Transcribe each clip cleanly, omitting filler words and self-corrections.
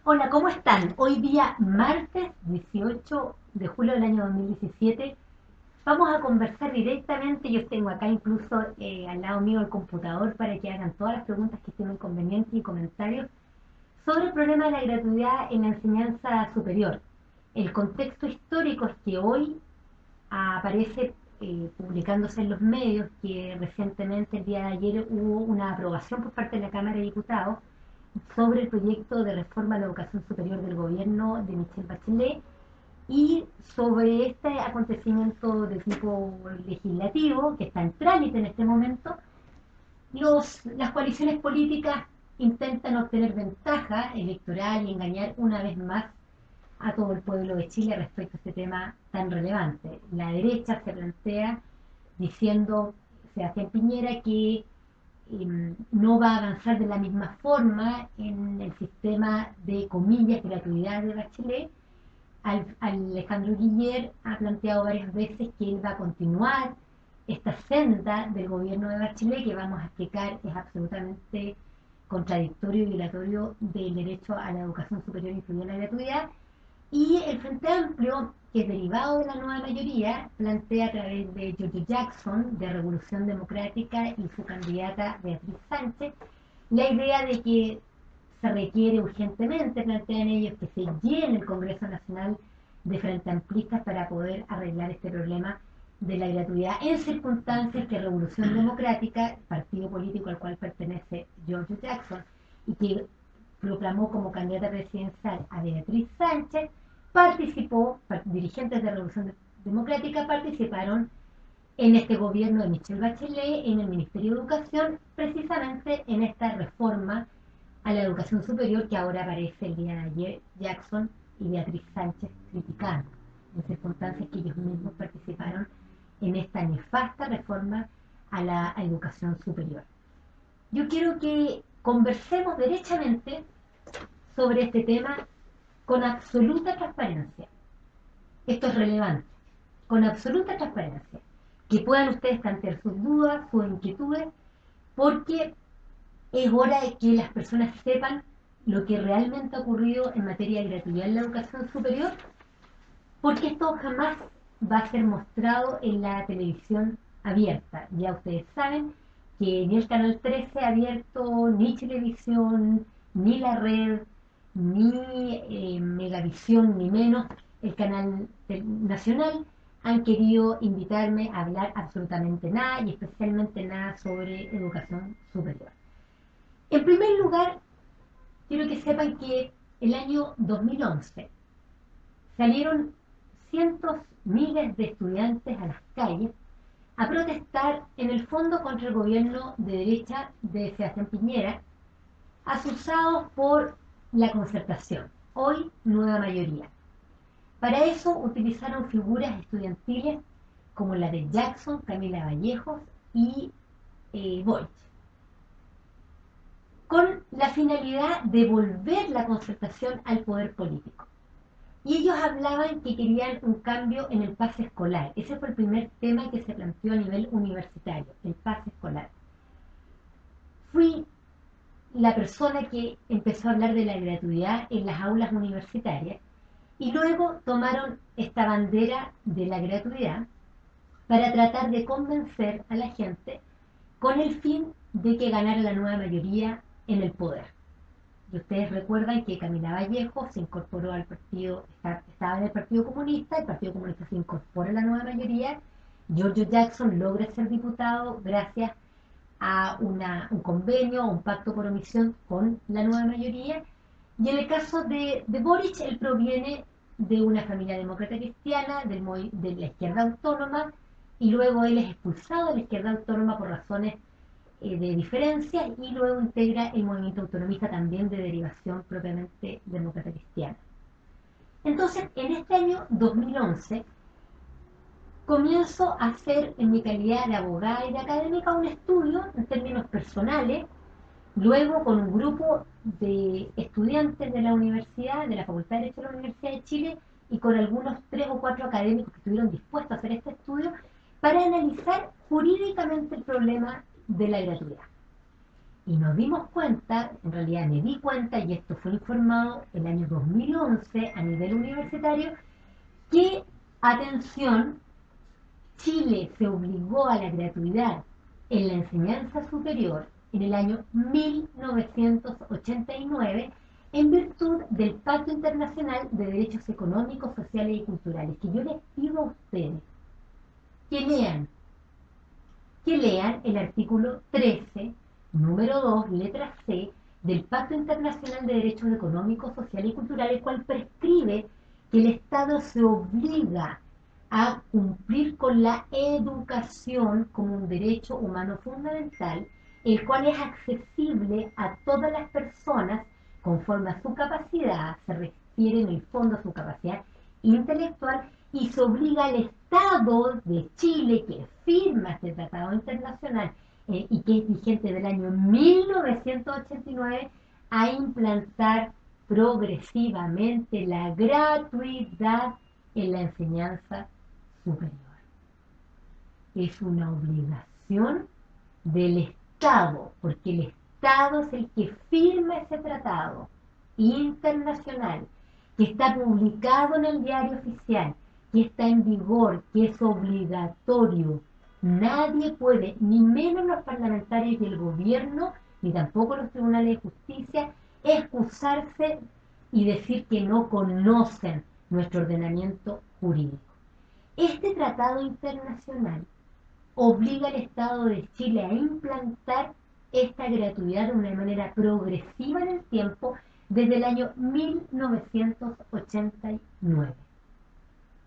Hola, ¿cómo están? Hoy día martes 18 de julio del año 2017 vamos a conversar directamente. Yo tengo acá incluso al lado mío el computador para que hagan todas las preguntas que estén convenientes y comentarios sobre el problema de la gratuidad en la enseñanza superior. El contexto histórico es que hoy aparece publicándose en los medios que recientemente, el día de ayer, hubo una aprobación por parte de la Cámara de Diputados sobre el proyecto de reforma a la educación superior del gobierno de Michelle Bachelet, y sobre este acontecimiento de tipo legislativo que está en trámite en este momento, las coaliciones políticas intentan obtener ventaja electoral y engañar una vez más a todo el pueblo de Chile respecto a este tema tan relevante. La derecha se plantea diciendo, Sebastián Piñera, que no va a avanzar de la misma forma en el sistema de comillas gratuidad de Bachelet. Alejandro Guiller ha planteado varias veces que él va a continuar esta senda del gobierno de Bachelet, que vamos a explicar es absolutamente contradictorio y violatorio del derecho a la educación superior incluida la gratuidad. Y el Frente Amplio, que es derivado de la nueva mayoría, plantea a través de Giorgio Jackson, de Revolución Democrática, y su candidata Beatriz Sánchez, la idea de que se requiere urgentemente, plantean ellos, que se llene el Congreso Nacional de Frente Amplistas para poder arreglar este problema de la gratuidad, en circunstancias que Revolución Democrática, partido político al cual pertenece Giorgio Jackson, y que proclamó como candidata presidencial a Beatriz Sánchez, dirigentes de Revolución Democrática participaron en este gobierno de Michelle Bachelet, en el Ministerio de Educación, precisamente en esta reforma a la educación superior que ahora aparece el día de ayer Jackson y Beatriz Sánchez criticando, en circunstancias que ellos mismos participaron en esta nefasta reforma a la educación superior. Yo quiero que conversemos derechamente sobre este tema con absoluta transparencia. Esto es relevante, con absoluta transparencia. Que puedan ustedes plantear sus dudas, sus inquietudes, porque es hora de que las personas sepan lo que realmente ha ocurrido en materia de gratuidad en la educación superior, porque esto jamás va a ser mostrado en la televisión abierta. Ya ustedes saben que ni el Canal 13 ha abierto, ni Televisión, ni La Red, ni Megavisión, ni menos el Canal Nacional han querido invitarme a hablar absolutamente nada, y especialmente nada sobre educación superior. En primer lugar, quiero que sepan que el año 2011 salieron cientos, miles de estudiantes a las calles a protestar en el fondo contra el gobierno de derecha de Sebastián Piñera, asusados por la concertación, hoy nueva mayoría. Para eso utilizaron figuras estudiantiles como la de Jackson, Camila Vallejos y Boich, con la finalidad de volver la concertación al poder político. Y ellos hablaban que querían un cambio en el pase escolar. Ese fue el primer tema que se planteó a nivel universitario, el pase escolar. Fui la persona que empezó a hablar de la gratuidad en las aulas universitarias, y luego tomaron esta bandera de la gratuidad para tratar de convencer a la gente con el fin de que ganara la nueva mayoría en el poder. Y ustedes recuerdan que Camila Vallejo se incorporó al partido, estaba en el Partido Comunista se incorpora a la nueva mayoría, Giorgio Jackson logra ser diputado gracias a un convenio, un pacto por omisión con la nueva mayoría, y en el caso de Boric, él proviene de una familia demócrata cristiana, de la izquierda autónoma, y luego él es expulsado de la izquierda autónoma por razones de diferencia, y luego integra el movimiento autonomista, también de derivación propiamente demócrata cristiana. Entonces, en este año 2011, comienzo a hacer, en mi calidad de abogada y de académica, un estudio en términos personales, luego con un grupo de estudiantes de la universidad, de la Facultad de Derecho de la Universidad de Chile, y con algunos 3 o 4 académicos que estuvieron dispuestos a hacer este estudio para analizar jurídicamente el problema de la gratuidad. Y nos dimos cuenta, en realidad me di cuenta, y esto fue informado el año 2011 a nivel universitario, que, atención, Chile se obligó a la gratuidad en la enseñanza superior en el año 1989 en virtud del Pacto Internacional de Derechos Económicos, Sociales y Culturales, que yo les pido a ustedes que lean, que lean el artículo 13, número 2, letra C, del Pacto Internacional de Derechos Económicos, Sociales y Culturales, el cual prescribe que el Estado se obliga a cumplir con la educación como un derecho humano fundamental, el cual es accesible a todas las personas conforme a su capacidad, se refiere en el fondo a su capacidad intelectual, y se obliga al Estado de Chile, que firma este tratado internacional y que es vigente del año 1989, a implantar progresivamente la gratuidad en la enseñanza superior. Es una obligación del Estado, porque el Estado es el que firma ese tratado internacional, que está publicado en el diario oficial, que está en vigor, que es obligatorio. Nadie puede, ni menos los parlamentarios y el gobierno, ni tampoco los tribunales de justicia, excusarse y decir que no conocen nuestro ordenamiento jurídico. Este tratado internacional obliga al Estado de Chile a implantar esta gratuidad de una manera progresiva en el tiempo desde el año 1989.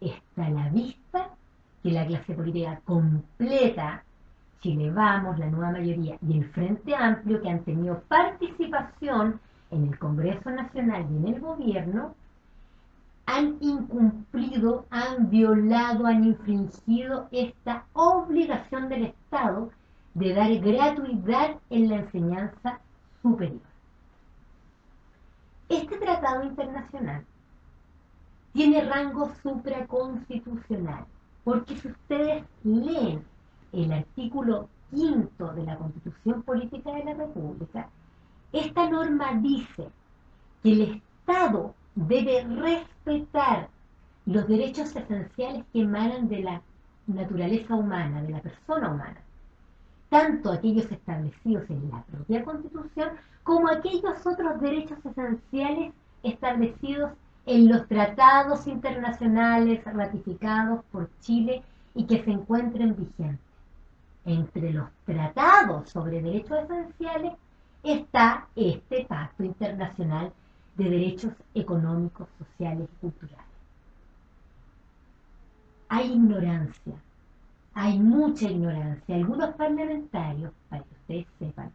Está a la vista que la clase política completa, Chile Vamos, la nueva mayoría y el Frente Amplio, que han tenido participación en el Congreso Nacional y en el gobierno, han incumplido, han violado, han infringido esta obligación del Estado de dar gratuidad en la enseñanza superior. Este tratado internacional tiene rango supraconstitucional, porque si ustedes leen el artículo 5 de la Constitución Política de la República, esta norma dice que el Estado debe respetar los derechos esenciales que emanan de la naturaleza humana, de la persona humana, tanto aquellos establecidos en la propia Constitución como aquellos otros derechos esenciales establecidos en los tratados internacionales ratificados por Chile y que se encuentren vigentes. Entre los tratados sobre derechos esenciales está este Pacto Internacional de Derechos Económicos, Sociales y Culturales. Hay ignorancia, hay mucha ignorancia. Algunos parlamentarios, para que ustedes sepan,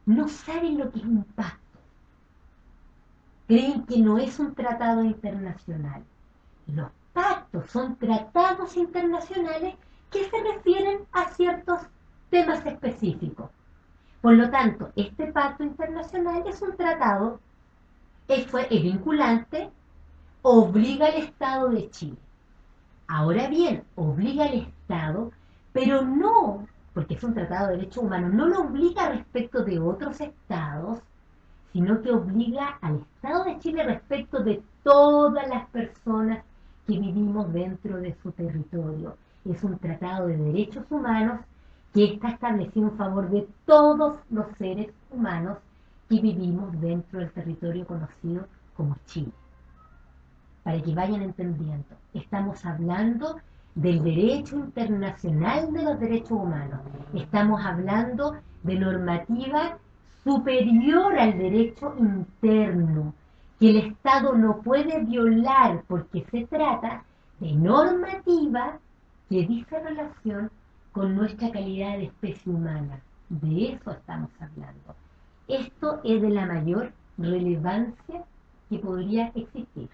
no saben lo que es un pacto. Creen que no es un tratado internacional. Los pactos son tratados internacionales que se refieren a ciertos temas específicos. Por lo tanto, este pacto internacional es un tratado, es vinculante, obliga al Estado de Chile. Ahora bien, obliga al Estado, pero no, porque es un tratado de derechos humanos, no lo obliga respecto de otros estados, sino que obliga al Estado de Chile respecto de todas las personas que vivimos dentro de su territorio. Es un tratado de derechos humanos que está establecido en favor de todos los seres humanos que vivimos dentro del territorio conocido como Chile. Para que vayan entendiendo, estamos hablando del derecho internacional de los derechos humanos, estamos hablando de normativa superior al derecho interno, que el Estado no puede violar porque se trata de normativa que dice relación con nuestra calidad de especie humana. De eso estamos hablando. Esto es de la mayor relevancia que podría existir,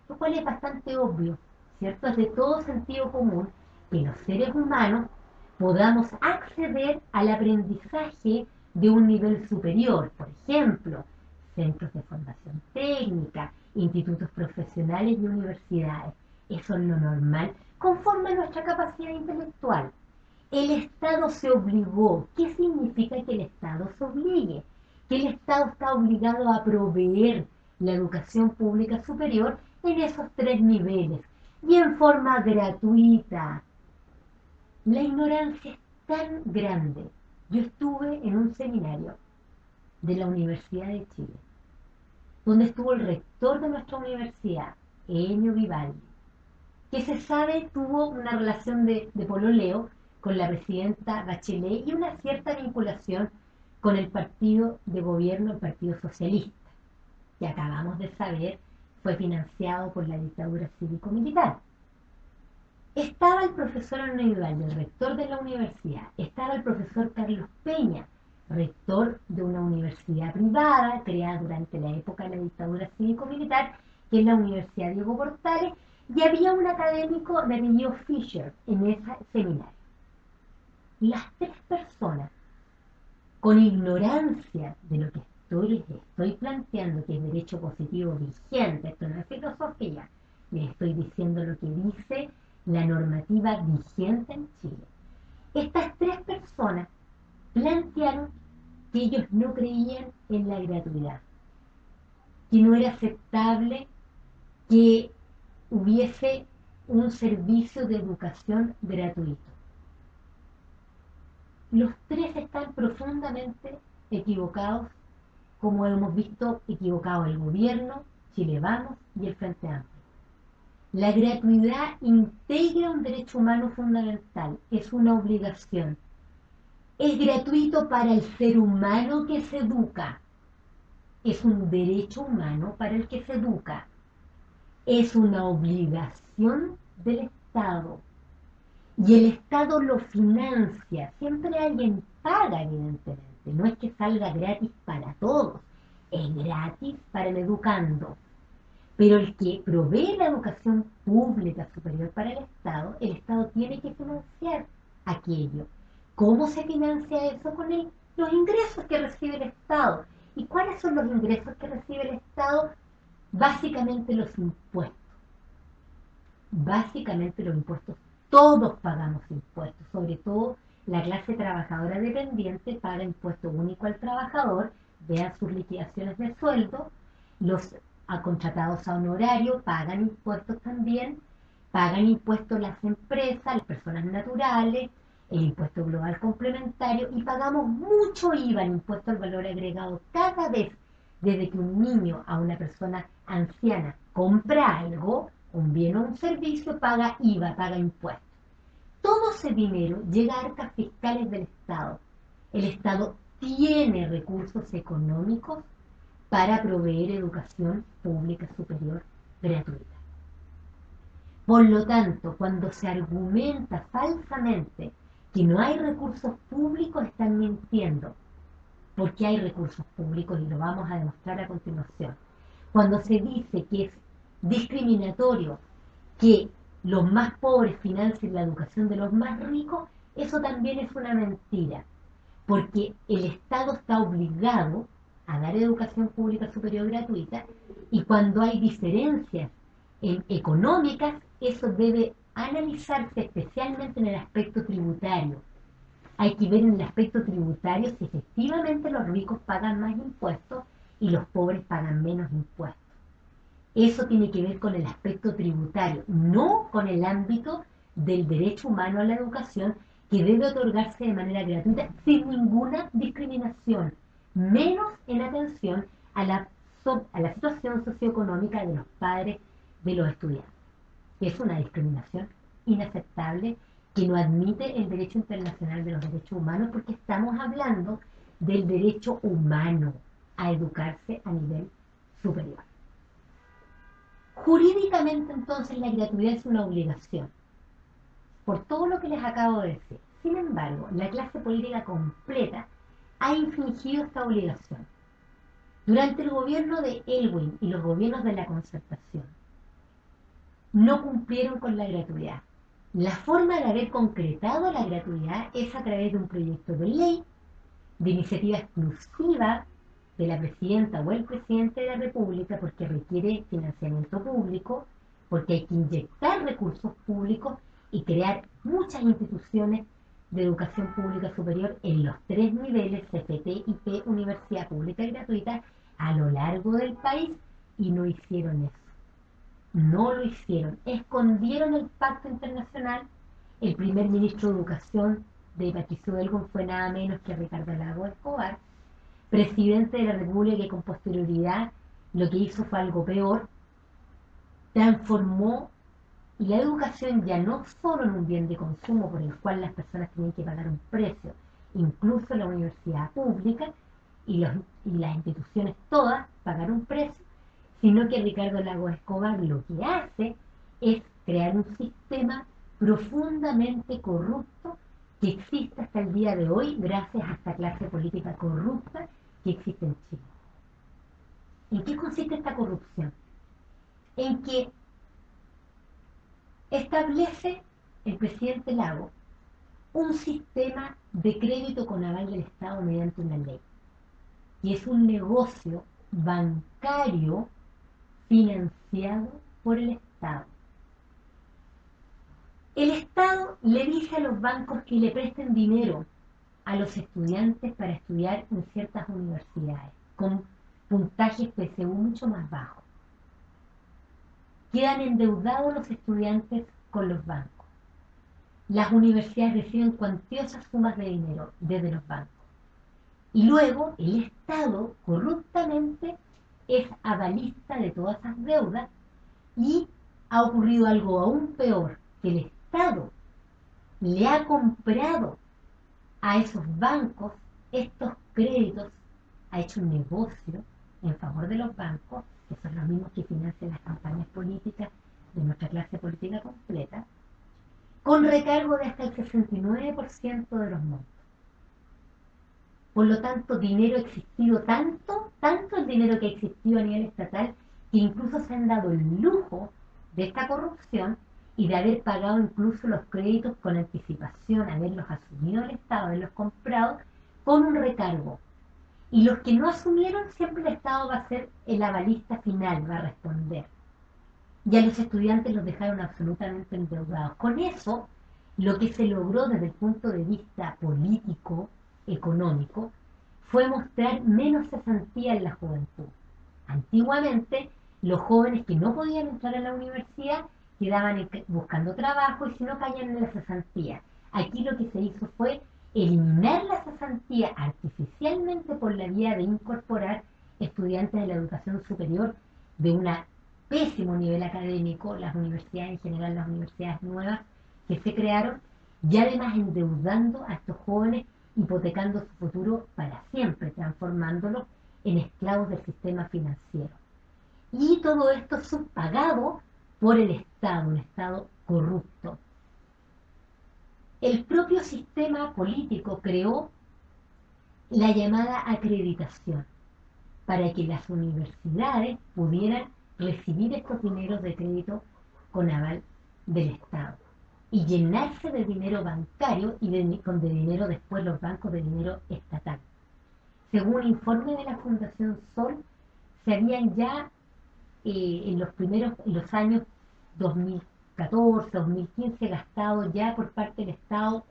lo cual es bastante obvio, ¿cierto? Es de todo sentido común que los seres humanos podamos acceder al aprendizaje de un nivel superior, por ejemplo, centros de formación técnica, institutos profesionales y universidades. Eso es lo normal, conforme a nuestra capacidad intelectual. El Estado se obligó. ¿Qué significa que el Estado se obligue? Que el Estado está obligado a proveer la educación pública superior en esos tres niveles y en forma gratuita. La ignorancia es tan grande. Yo estuve en un seminario de la Universidad de Chile, donde estuvo el rector de nuestra universidad, Enio Vivaldi, que se sabe tuvo una relación de pololeo con la presidenta Bachelet y una cierta vinculación con el partido de gobierno, el Partido Socialista, que acabamos de saber fue financiado por la dictadura cívico-militar. Estaba el profesor Enio Vivaldi, el rector de la universidad, estaba el profesor Carlos Peña, rector de una universidad privada creada durante la época de la dictadura cívico-militar, que es la Universidad Diego Portales, y había un académico de apellido Fisher en ese seminario. Las tres personas, con ignorancia de lo que les estoy planteando, que es derecho positivo vigente, esto no es filosofía, les estoy diciendo lo que dice la normativa vigente en Chile. Estas tres personas plantearon que ellos no creían en la gratuidad, que no era aceptable que hubiese un servicio de educación gratuito. Los tres están profundamente equivocados, como hemos visto equivocado el gobierno, Chile Vamos y el Frente Amplio. La gratuidad integra un derecho humano fundamental, es una obligación. Es gratuito para el ser humano que se educa, es un derecho humano para el que se educa, es una obligación del Estado. Y el Estado lo financia. Siempre alguien paga, evidentemente. No es que salga gratis para todos. Es gratis para el educando. Pero el que provee la educación pública superior para el Estado tiene que financiar aquello. ¿Cómo se financia eso? Con los ingresos que recibe el Estado. ¿Y cuáles son los ingresos que recibe el Estado? Básicamente los impuestos. Básicamente los impuestos. Todos pagamos impuestos, sobre todo la clase trabajadora dependiente paga impuesto único al trabajador, vean sus liquidaciones de sueldo, los contratados a honorario pagan impuestos también, pagan impuestos las empresas, las personas naturales, el impuesto global complementario y pagamos mucho IVA, el impuesto al valor agregado, cada vez desde que un niño a una persona anciana compra algo, un bien o un servicio, paga IVA, paga impuestos. Todo ese dinero llega a arcas fiscales del Estado. El Estado tiene recursos económicos para proveer educación pública superior gratuita. Por lo tanto, cuando se argumenta falsamente que no hay recursos públicos, están mintiendo, porque hay recursos públicos y lo vamos a demostrar a continuación. Cuando se dice que es discriminatorio que los más pobres financien la educación de los más ricos, eso también es una mentira, porque el Estado está obligado a dar educación pública superior gratuita y cuando hay diferencias económicas, eso debe analizarse especialmente en el aspecto tributario. Hay que ver en el aspecto tributario si efectivamente los ricos pagan más impuestos y los pobres pagan menos impuestos. Eso tiene que ver con el aspecto tributario, no con el ámbito del derecho humano a la educación que debe otorgarse de manera gratuita sin ninguna discriminación, menos en atención a la situación socioeconómica de los padres de los estudiantes. Es una discriminación inaceptable que no admite el derecho internacional de los derechos humanos porque estamos hablando del derecho humano a educarse a nivel superior. Jurídicamente, entonces, la gratuidad es una obligación, por todo lo que les acabo de decir. Sin embargo, la clase política completa ha infringido esta obligación. Durante el gobierno de Elwin y los gobiernos de la Concertación, no cumplieron con la gratuidad. La forma de haber concretado la gratuidad es a través de un proyecto de ley, de iniciativa exclusiva de la presidenta o el presidente de la República, porque requiere financiamiento público, porque hay que inyectar recursos públicos y crear muchas instituciones de educación pública superior en los tres niveles, CFT, IP, universidad pública y gratuita, a lo largo del país, y no hicieron eso. No lo hicieron. Escondieron el pacto internacional. El primer ministro de Educación de Patricio Belgon fue nada menos que Ricardo Lagos Escobar, presidente de la República, que con posterioridad lo que hizo fue algo peor, transformó la educación ya no solo en un bien de consumo por el cual las personas tienen que pagar un precio, incluso la universidad pública y las instituciones todas pagar un precio, sino que Ricardo Lagos Escobar lo que hace es crear un sistema profundamente corrupto que existe hasta el día de hoy gracias a esta clase política corrupta que existe en Chile. ¿En qué consiste esta corrupción? En que establece el presidente Lagos un sistema de crédito con aval del Estado mediante una ley, y es un negocio bancario financiado por el Estado. El Estado le dice a los bancos que le presten dinero a los estudiantes para estudiar en ciertas universidades con puntajes PSU mucho más bajos. Quedan endeudados los estudiantes con los bancos. Las universidades reciben cuantiosas sumas de dinero desde los bancos. Y luego el Estado corruptamente es avalista de todas esas deudas, y ha ocurrido algo aún peor, que el Estado le ha comprado a esos bancos estos créditos, ha hecho un negocio en favor de los bancos, que son los mismos que financian las campañas políticas de nuestra clase política completa, con recargo de hasta el 69% de los montos. Por lo tanto, dinero ha existido tanto el dinero que ha existido a nivel estatal, que incluso se han dado el lujo de esta corrupción y de haber pagado incluso los créditos con anticipación, haberlos asumido el Estado, haberlos comprado con un recargo. Y los que no asumieron, siempre el Estado va a ser el avalista final, va a responder. Y a los estudiantes los dejaron absolutamente endeudados. Con eso, lo que se logró desde el punto de vista político, económico, fue mostrar menos cesantía en la juventud. Antiguamente, los jóvenes que no podían entrar a la universidad quedaban buscando trabajo, y si no, caían en la cesantía. Aquí lo que se hizo fue eliminar la cesantía artificialmente por la vía de incorporar estudiantes de la educación superior de un pésimo nivel académico, las universidades en general, las universidades nuevas que se crearon, y además endeudando a estos jóvenes, hipotecando su futuro para siempre, transformándolos en esclavos del sistema financiero. Y todo esto subpagado por el Estado, un Estado corrupto. El propio sistema político creó la llamada acreditación para que las universidades pudieran recibir estos dineros de crédito con aval del Estado y llenarse de dinero bancario y de dinero después los bancos de dinero estatal. Según informe de la Fundación Sol, se habían ya en los años 2014, 2015 gastado ya por parte del Estado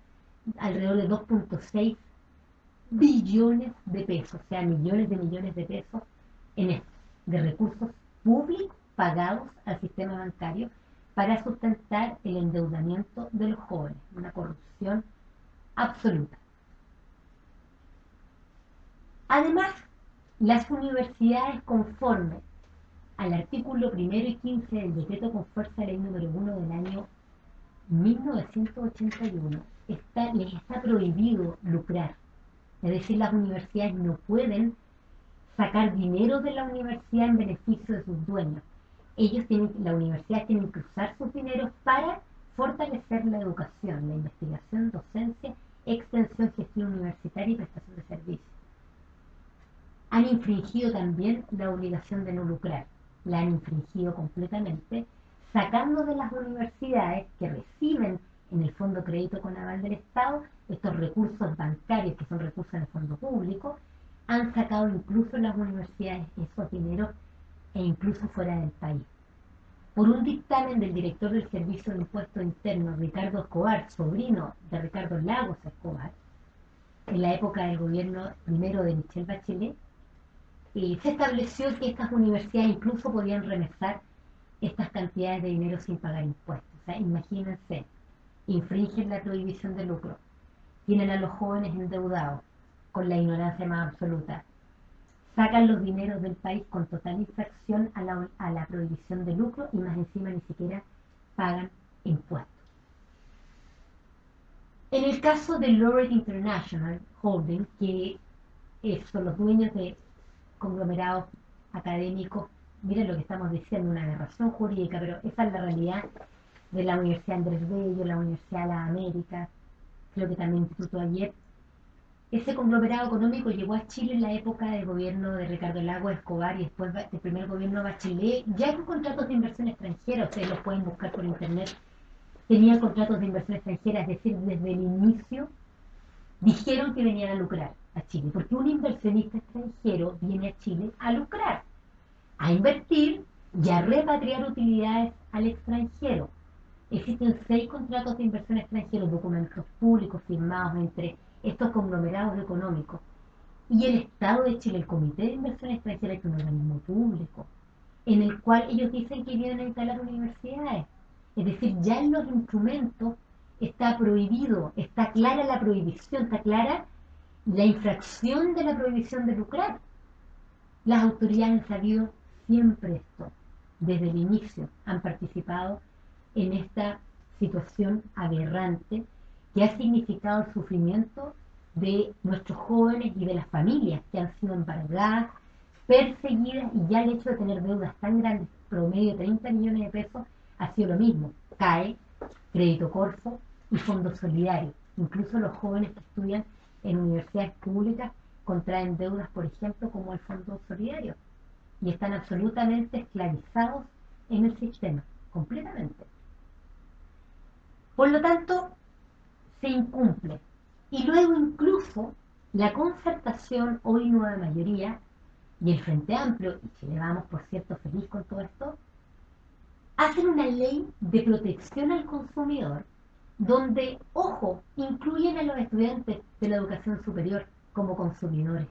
alrededor de 2,6 billones de pesos, o sea, millones de pesos en esto, de recursos públicos pagados al sistema bancario para sustentar el endeudamiento de los jóvenes, una corrupción absoluta. Además, las universidades, conforme al artículo 1 y 15 del decreto con fuerza ley número 1 del año 1981, les está prohibido lucrar. Es decir, las universidades no pueden sacar dinero de la universidad en beneficio de sus dueños. La universidad tiene que usar sus dineros para fortalecer la educación, la investigación, docencia, extensión, gestión universitaria y prestación de servicios. Han infringido también la obligación de no lucrar. La han infringido completamente, sacando de las universidades que reciben en el fondo crédito con aval del Estado estos recursos bancarios, que son recursos en el fondo público. Han sacado incluso las universidades esos dineros, e incluso fuera del país. por un dictamen del director del Servicio de Impuestos Internos, Ricardo Escobar, sobrino de Ricardo Lagos Escobar, en la época del gobierno primero de Michelle Bachelet, se estableció que estas universidades incluso podían remesar estas cantidades de dinero sin pagar impuestos. O sea, imagínense, infringen la prohibición de lucro, tienen a los jóvenes endeudados con la ignorancia más absoluta, sacan los dineros del país con total infracción a la prohibición de lucro y más encima ni siquiera pagan impuestos. En el caso de Laureate International Holding, que son los dueños de conglomerados académicos, miren lo que estamos diciendo, una aberración jurídica, pero esa es la realidad de la Universidad Andrés Bello, la Universidad de las Américas, creo que también el Instituto Ayer. Ese conglomerado económico llegó a Chile en la época del gobierno de Ricardo Lagos Escobar y después del primer gobierno Bachelet, ya con contratos de inversión extranjera, ustedes los pueden buscar por internet, tenían contratos de inversión extranjera, es decir, desde el inicio dijeron que venían a lucrar a Chile, porque un inversionista extranjero viene a Chile a lucrar, a invertir y a repatriar utilidades al extranjero. Existen 6 contratos de inversión extranjeros, documentos públicos firmados entre estos conglomerados económicos y el Estado de Chile, el Comité de Inversión Extranjera, es un organismo público, en el cual ellos dicen que vienen a instalar universidades. Es decir, ya en los instrumentos está prohibido, está clara la prohibición, está clara la infracción de la prohibición de lucrar. Las autoridades han sabido siempre esto, desde el inicio, han participado en esta situación aberrante que ha significado el sufrimiento de nuestros jóvenes y de las familias que han sido embargadas, perseguidas, y ya el hecho de tener deudas tan grandes, promedio de 30 millones de pesos, ha sido lo mismo. CAE, Crédito Corfo y Fondo Solidario. Incluso los jóvenes que estudian en universidades públicas contraen deudas, por ejemplo, como el Fondo Solidario, y están absolutamente esclavizados en el sistema, completamente. Por lo tanto, se incumple. Y luego incluso la concertación, hoy nueva mayoría, y el Frente Amplio, y Chile Vamos, por cierto, feliz con todo esto, hacen una ley de protección al consumidor donde, ojo, incluyen a los estudiantes de la educación superior como consumidores.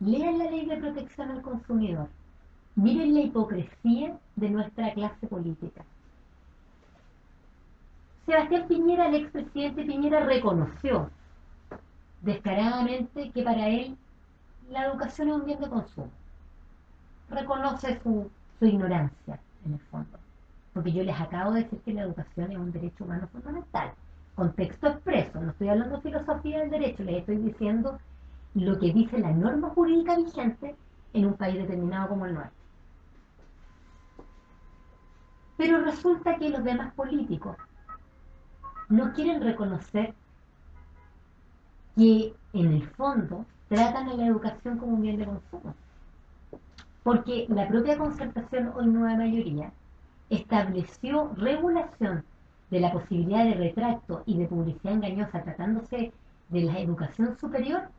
Lean la ley de protección al consumidor. Miren la hipocresía de nuestra clase política. Sebastián Piñera, el expresidente Piñera, reconoció descaradamente que para él la educación es un bien de consumo. Reconoce su ignorancia, en el fondo. Porque yo les acabo de decir que la educación es un derecho humano fundamental. Con texto expreso, no estoy hablando de filosofía del derecho, les estoy diciendo lo que dice la norma jurídica vigente en un país determinado como el nuestro. Pero resulta que los demás políticos no quieren reconocer que en el fondo tratan a la educación como un bien de consumo. Porque la propia concertación, hoy nueva mayoría, estableció regulación de la posibilidad de retracto y de publicidad engañosa tratándose de la educación superior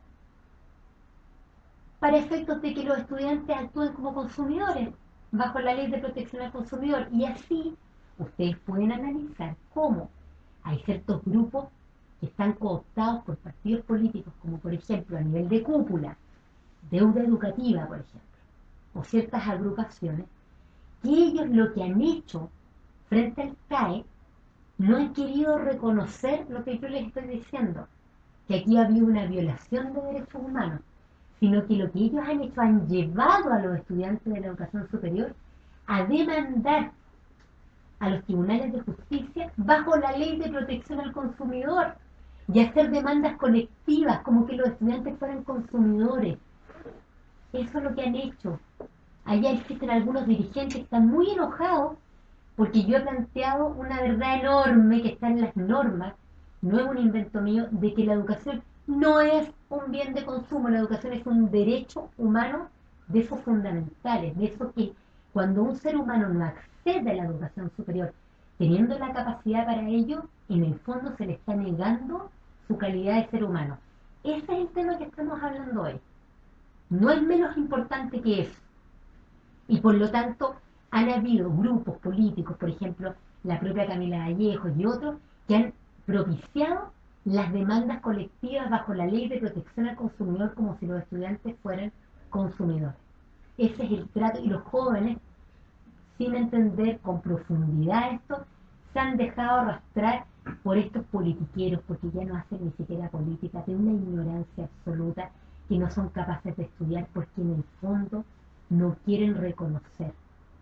para efectos de que los estudiantes actúen como consumidores bajo la ley de protección al consumidor. Y así ustedes pueden analizar cómo hay ciertos grupos que están cooptados por partidos políticos, como por ejemplo a nivel de cúpula, deuda educativa, por ejemplo, o ciertas agrupaciones, que ellos lo que han hecho frente al CAE no han querido reconocer lo que yo les estoy diciendo, que aquí ha habido una violación de derechos humanos, sino que lo que ellos han hecho, han llevado a los estudiantes de la educación superior a demandar a los tribunales de justicia bajo la ley de protección al consumidor y hacer demandas colectivas como que los estudiantes fueran consumidores. Eso es lo que han hecho. Allá existen algunos dirigentes que están muy enojados porque yo he planteado una verdad enorme que está en las normas, no es un invento mío, de que la educación no es un bien de consumo, la educación es un derecho humano de esos fundamentales, de eso que cuando un ser humano no accede a la educación superior, teniendo la capacidad para ello, en el fondo se le está negando su calidad de ser humano. Ese es el tema que estamos hablando hoy. No es menos importante que eso. Y por lo tanto, han habido grupos políticos, por ejemplo, la propia Camila Vallejo y otros, que han propiciado las demandas colectivas bajo la ley de protección al consumidor como si los estudiantes fueran consumidores. Ese es el trato, y los jóvenes, sin entender con profundidad esto, se han dejado arrastrar por estos politiqueros, porque ya no hacen ni siquiera política, de una ignorancia absoluta, que no son capaces de estudiar porque en el fondo no quieren reconocer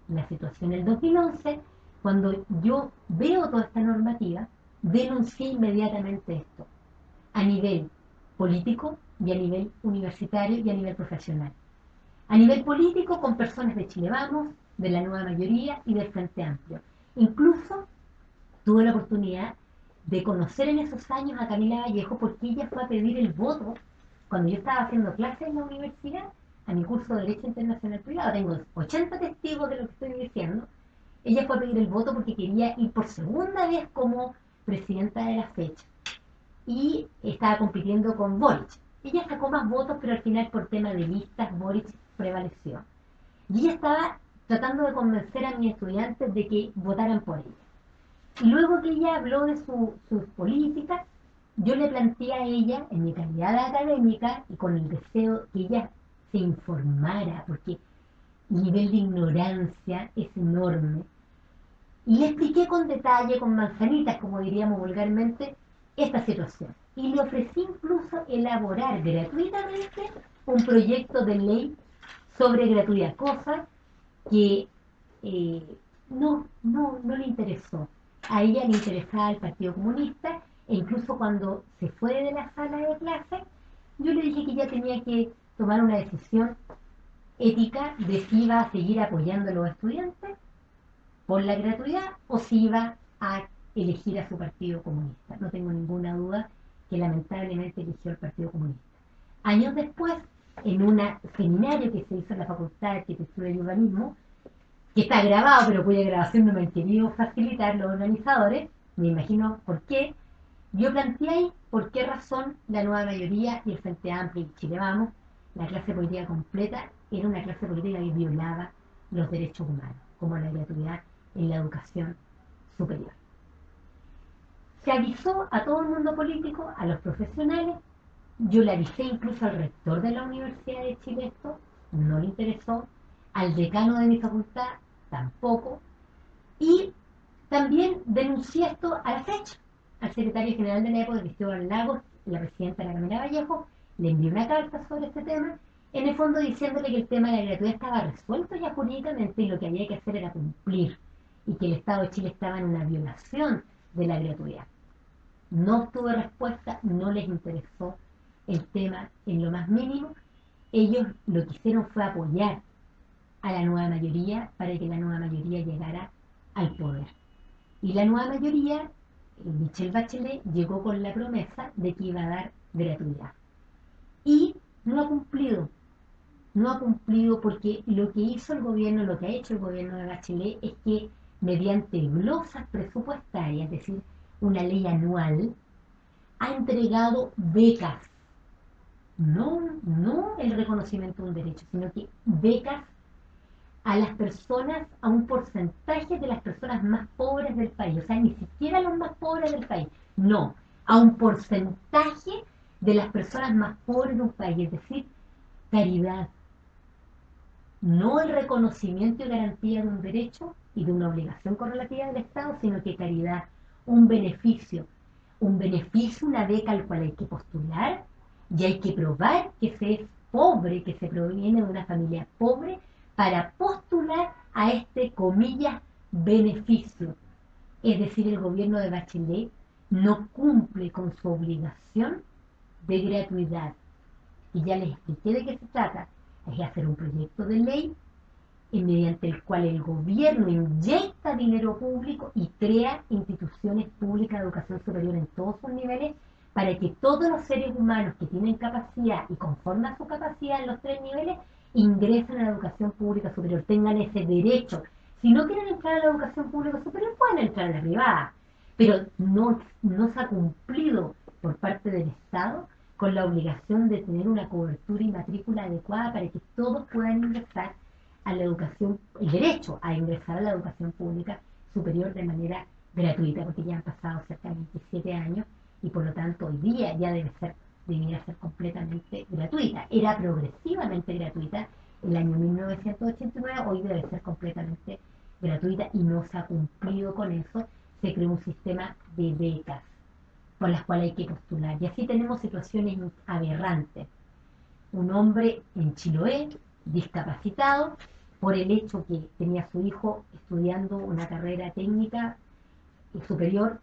la situación. En el 2011, cuando yo veo toda esta normativa, denuncié inmediatamente esto, a nivel político y a nivel universitario y a nivel profesional. A nivel político, con personas de Chile Vamos, de la Nueva Mayoría y del Frente Amplio. Incluso tuve la oportunidad de conocer en esos años a Camila Vallejo, porque ella fue a pedir el voto cuando yo estaba haciendo clases en la universidad, a mi curso de Derecho Internacional Privado. Tengo 80 testigos de lo que estoy diciendo. Ella fue a pedir el voto porque quería ir por segunda vez como presidenta de la fecha, y estaba compitiendo con Boric. Ella sacó más votos, pero al final, por tema de listas, Boric prevaleció. Y ella estaba tratando de convencer a mis estudiantes de que votaran por ella. Y luego que ella habló de sus políticas, yo le planteé a ella, en mi calidad de académica y con el deseo que ella se informara, porque el nivel de ignorancia es enorme, y le expliqué con detalle, con manzanitas, como diríamos vulgarmente, esta situación. Y le ofrecí incluso elaborar gratuitamente un proyecto de ley sobre gratuidad, cosa que no le interesó. A ella le interesaba el Partido Comunista, e incluso cuando se fue de la sala de clase, yo le dije que ella tenía que tomar una decisión ética de si iba a seguir apoyando a los estudiantes por la gratuidad o si iba a elegir a su Partido Comunista. No tengo ninguna duda que lamentablemente eligió el Partido Comunista. Años después, en un seminario que se hizo en la Facultad de Arquitectura y Urbanismo, que está grabado, pero cuya grabación no me han querido facilitar los organizadores, me imagino por qué, yo planteé ahí por qué razón la Nueva Mayoría y el Frente Amplio y Chile Vamos, la clase política completa, era una clase política que violaba los derechos humanos, como la gratuidad en la educación superior. Se avisó a todo el mundo político, a los profesionales, yo le avisé incluso al rector de la Universidad de Chile esto, no le interesó, al decano de mi facultad tampoco, y también denuncié esto a la fecha, al secretario general de la época, Cristóbal Lagos, la presidenta de la Camila Vallejo, le envié una carta sobre este tema, en el fondo diciéndole que el tema de la gratuidad estaba resuelto ya jurídicamente y lo que había que hacer era cumplir, y que el Estado de Chile estaba en una violación de la gratuidad. No obtuve respuesta, no les interesó el tema en lo más mínimo. Ellos lo que hicieron fue apoyar a la nueva mayoría para que la nueva mayoría llegara al poder. Y la nueva mayoría, Michelle Bachelet, llegó con la promesa de que iba a dar gratuidad. Y no ha cumplido. No ha cumplido porque lo que hizo el gobierno, lo que ha hecho el gobierno de Bachelet es que mediante glosas presupuestarias, es decir, una ley anual, ha entregado becas. No el reconocimiento de un derecho, sino que becas a las personas, a un porcentaje de las personas más pobres del país, o sea, ni siquiera a los más pobres del país, no, a un porcentaje de las personas más pobres de un país, es decir, caridad, no el reconocimiento y garantía de un derecho y de una obligación correlativa del Estado, sino que caridad, un beneficio, una beca al cual hay que postular y hay que probar que se es pobre, que se proviene de una familia pobre para postular a este, comillas, beneficio. Es decir, el gobierno de Bachelet no cumple con su obligación de gratuidad. Y ya les expliqué de qué se trata. Es hacer un proyecto de ley mediante el cual el gobierno inyecta dinero público y crea instituciones públicas de educación superior en todos sus niveles para que todos los seres humanos que tienen capacidad y conforme a su capacidad en los tres niveles ingresen a la educación pública superior, tengan ese derecho. Si no quieren entrar a la educación pública superior, pueden entrar a la privada, pero no se ha cumplido por parte del Estado con la obligación de tener una cobertura y matrícula adecuada para que todos puedan ingresar a la educación, el derecho a ingresar a la educación pública superior de manera gratuita, porque ya han pasado cerca de 27 años y por lo tanto hoy día ya debiera ser completamente gratuita. Era progresivamente gratuita el año 1989, hoy debe ser completamente gratuita y no se ha cumplido con eso. Se creó un sistema de becas por las cuales hay que postular. Y así tenemos situaciones aberrantes. Un hombre en Chiloé, discapacitado, por el hecho que tenía a su hijo estudiando una carrera técnica superior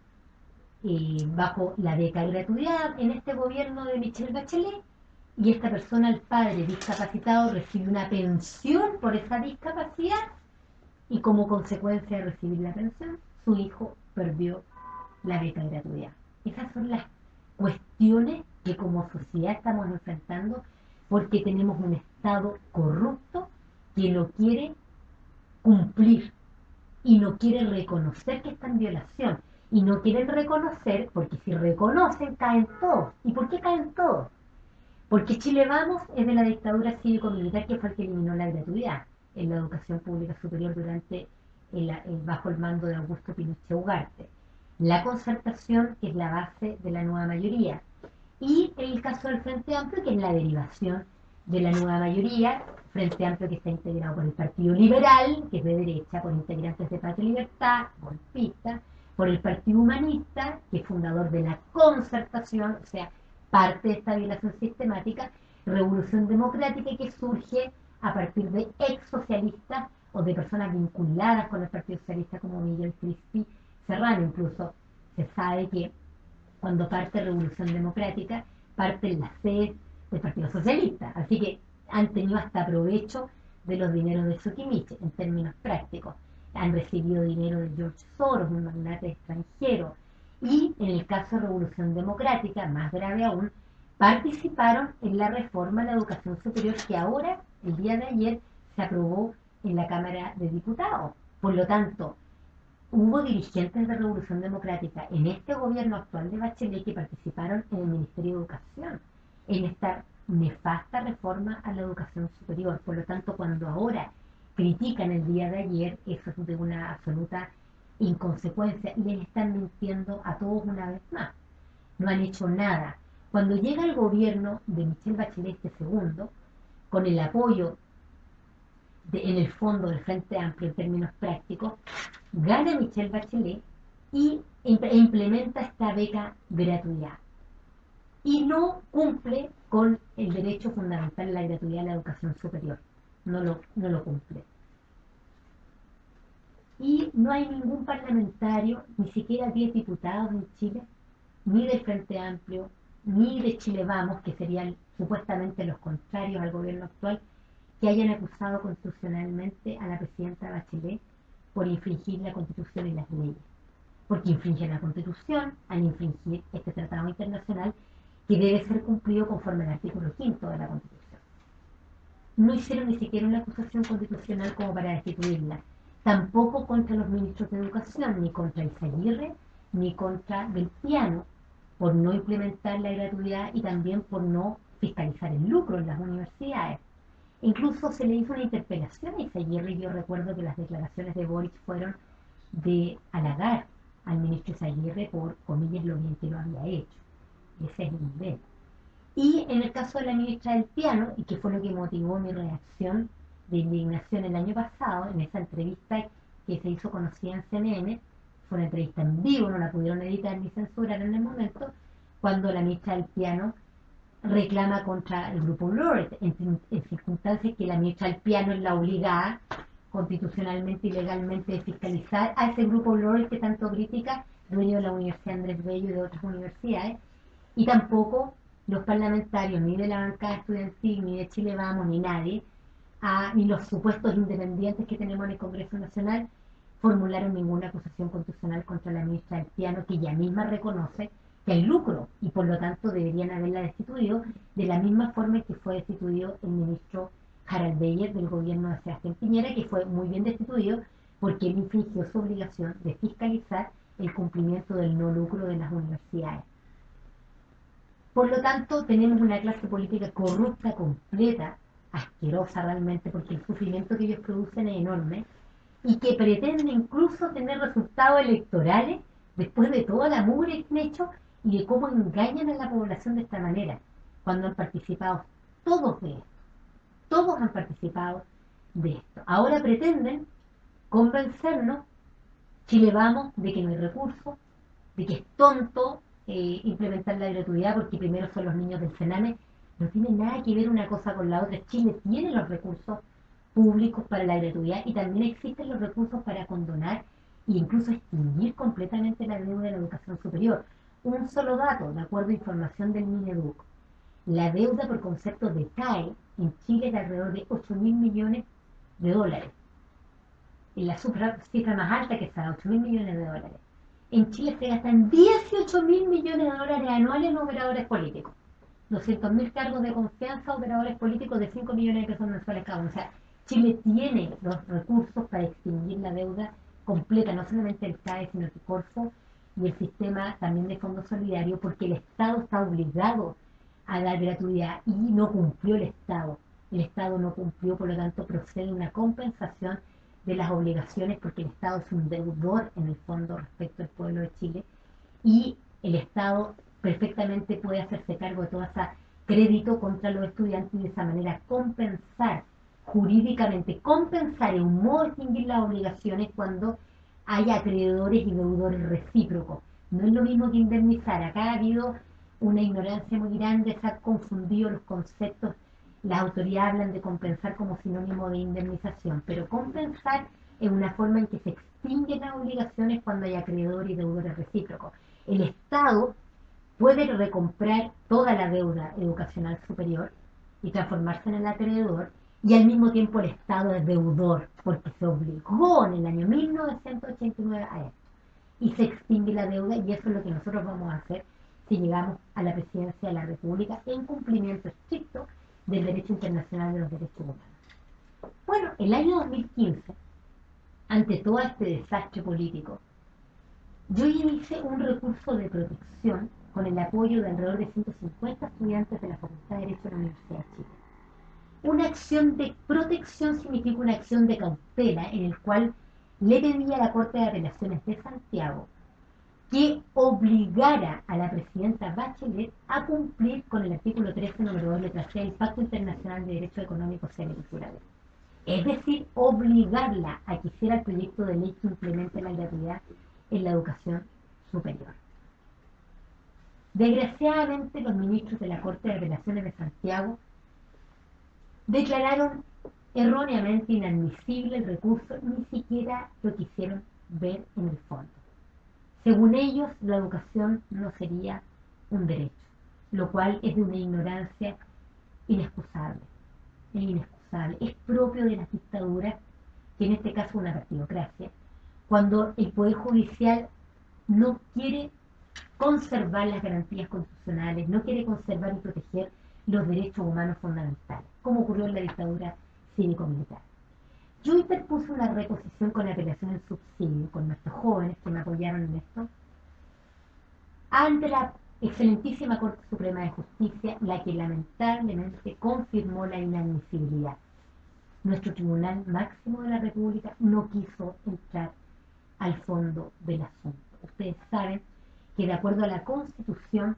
bajo la beca de gratuidad en este gobierno de Michelle Bachelet, y esta persona, el padre discapacitado, recibe una pensión por esa discapacidad y como consecuencia de recibir la pensión, su hijo perdió la beca de gratuidad. Esas son las cuestiones que como sociedad estamos enfrentando porque tenemos un Estado corrupto que no quiere cumplir y no quiere reconocer que está en violación. Y no quieren reconocer porque si reconocen caen todos. ¿Y por qué caen todos? Porque Chile Vamos es de la dictadura cívico-militar que fue el que eliminó la gratuidad en la educación pública superior durante bajo el mando de Augusto Pinochet Ugarte. La concertación es la base de la nueva mayoría. Y en el caso del Frente Amplio, que es la derivación de la nueva mayoría, Frente Amplio que está integrado por el Partido Liberal, que es de derecha, por integrantes de Patria y Libertad, golpista, por el Partido Humanista, que es fundador de la concertación, o sea, parte de esta violación sistemática, Revolución Democrática, que surge a partir de ex socialistas o de personas vinculadas con el Partido Socialista como Miguel Crispi Serrano. Incluso se sabe que cuando parte Revolución Democrática, parte en la sede del Partido Socialista. Así que han tenido hasta provecho de los dineros de Sokimich en términos prácticos. Han recibido dinero de George Soros, un magnate extranjero. Y en el caso de Revolución Democrática, más grave aún, participaron en la reforma a la educación superior que ahora, el día de ayer, se aprobó en la Cámara de Diputados. Por lo tanto, hubo dirigentes de Revolución Democrática en este gobierno actual de Bachelet que participaron en el Ministerio de Educación, en esta nefasta reforma a la educación superior. Por lo tanto, cuando ahora critican el día de ayer, eso es de una absoluta inconsecuencia y les están mintiendo a todos una vez más. No han hecho nada. Cuando llega el gobierno de Michelle Bachelet este segundo, con el apoyo en el fondo del Frente Amplio en términos prácticos, gana Michelle Bachelet y implementa esta beca gratuidad y no cumple con el derecho fundamental a la gratuidad de la educación superior, no lo cumple. Y no hay ningún parlamentario, ni siquiera 10 diputados en Chile, ni del Frente Amplio, ni de Chile Vamos, que serían supuestamente los contrarios al gobierno actual, que hayan acusado constitucionalmente a la presidenta Bachelet por infringir la Constitución y las leyes. Porque infringen la Constitución al infringir este tratado internacional que debe ser cumplido conforme al artículo 5 de la Constitución. No hicieron ni siquiera una acusación constitucional como para destituirla. Tampoco contra los ministros de Educación, ni contra Izaguirre, ni contra Del Piano, por no implementar la gratuidad y también por no fiscalizar el lucro en las universidades. Incluso se le hizo una interpelación a Izaguirre y yo recuerdo que las declaraciones de Boric fueron de halagar al ministro Izaguirre por, comillas, lo bien que lo había hecho. Ese es el nivel. Y en el caso de la ministra Del Piano, y que fue lo que motivó mi reacción de indignación el año pasado, en esa entrevista que se hizo conocida en CNN, fue una entrevista en vivo, no la pudieron editar ni censurar en el momento, cuando la ministra Del Piano reclama contra el grupo Loret en circunstancias que la ministra Del Piano es la obligada constitucionalmente y legalmente de fiscalizar a ese grupo Loret que tanto critica, dueño de la Universidad Andrés Bello y de otras universidades, y tampoco los parlamentarios ni de la bancada estudiantil, ni de Chile Vamos, ni nadie, ni los supuestos independientes que tenemos en el Congreso Nacional, formularon ninguna acusación constitucional contra la ministra Del Piano, que ella misma reconoce que hay lucro y por lo tanto deberían haberla destituido de la misma forma que fue destituido el ministro Harald Beyer del gobierno de Sebastián Piñera, que fue muy bien destituido porque él infringió su obligación de fiscalizar el cumplimiento del no lucro de las universidades. Por lo tanto, tenemos una clase política corrupta completa asquerosa realmente, porque el sufrimiento que ellos producen es enorme, y que pretenden incluso tener resultados electorales después de toda la mugre que han hecho y de cómo engañan a la población de esta manera, cuando han participado todos de esto, todos han participado de esto. Ahora pretenden convencernos, Chile Vamos, de que no hay recursos, de que es tonto implementar la gratuidad porque primero son los niños del Sename. No tiene nada que ver una cosa con la otra. Chile tiene los recursos públicos para la gratuidad y también existen los recursos para condonar e incluso extinguir completamente la deuda de la educación superior. Un solo dato, de acuerdo a información del Mineduc, la deuda por concepto de CAE en Chile es de alrededor de 8.000 millones de dólares. En la cifra más alta que está, 8.000 millones de dólares. En Chile se gastan 18.000 millones de dólares anuales en operadores políticos. 200.000 cargos de confianza, operadores políticos de 5 millones de pesos mensuales cada uno. O sea, Chile tiene los recursos para extinguir la deuda completa, no solamente el CAE, sino el Corfo y el sistema también de Fondo Solidario, porque el Estado está obligado a dar gratuidad y no cumplió el Estado. El Estado no cumplió, por lo tanto procede una compensación de las obligaciones porque el Estado es un deudor en el fondo respecto al pueblo de Chile y el Estado perfectamente puede hacerse cargo de todo ese crédito contra los estudiantes y de esa manera compensar jurídicamente, compensar en un modo de extinguir las obligaciones cuando haya acreedores y deudores recíprocos. No es lo mismo que indemnizar. Acá ha habido una ignorancia muy grande, se han confundido los conceptos. Las autoridades hablan de compensar como sinónimo de indemnización, pero compensar es una forma en que se extinguen las obligaciones cuando hay acreedores y deudores recíprocos. El Estado puede recomprar toda la deuda educacional superior y transformarse en el acreedor, y al mismo tiempo el Estado es deudor, porque se obligó en el año 1989 a esto. Y se extingue la deuda, y eso es lo que nosotros vamos a hacer si llegamos a la presidencia de la República en cumplimiento estricto del derecho internacional de los derechos humanos. Bueno, el año 2015, ante todo este desastre político, yo hice un recurso de protección con el apoyo de alrededor de 150 estudiantes de la Facultad de Derecho de la Universidad de Chile. Una acción de protección significa una acción de cautela en el cual le pedía a la Corte de Apelaciones de Santiago que obligara a la presidenta Bachelet a cumplir con el artículo 13, número 2, letra C del Pacto Internacional de Derechos Económicos, Sociales y Culturales. Es decir, obligarla a que hiciera el proyecto de ley que implemente la gratuidad en la educación superior. Desgraciadamente, los ministros de la Corte de Apelaciones de Santiago declararon erróneamente inadmisible el recurso, ni siquiera lo quisieron ver en el fondo. Según ellos, la educación no sería un derecho, lo cual es de una ignorancia inexcusable. Es inexcusable. Es propio de las dictaduras, que en este caso una partidocracia, cuando el Poder Judicial no quiere conservar las garantías constitucionales, no quiere conservar y proteger los derechos humanos fundamentales, como ocurrió en la dictadura cívico-militar. Yo interpuse una reposición con apelación en subsidio con nuestros jóvenes que me apoyaron en esto, ante la excelentísima Corte Suprema de Justicia, la que lamentablemente confirmó la inadmisibilidad. Nuestro Tribunal Máximo de la República no quiso entrar al fondo del asunto. Ustedes saben que de acuerdo a la Constitución,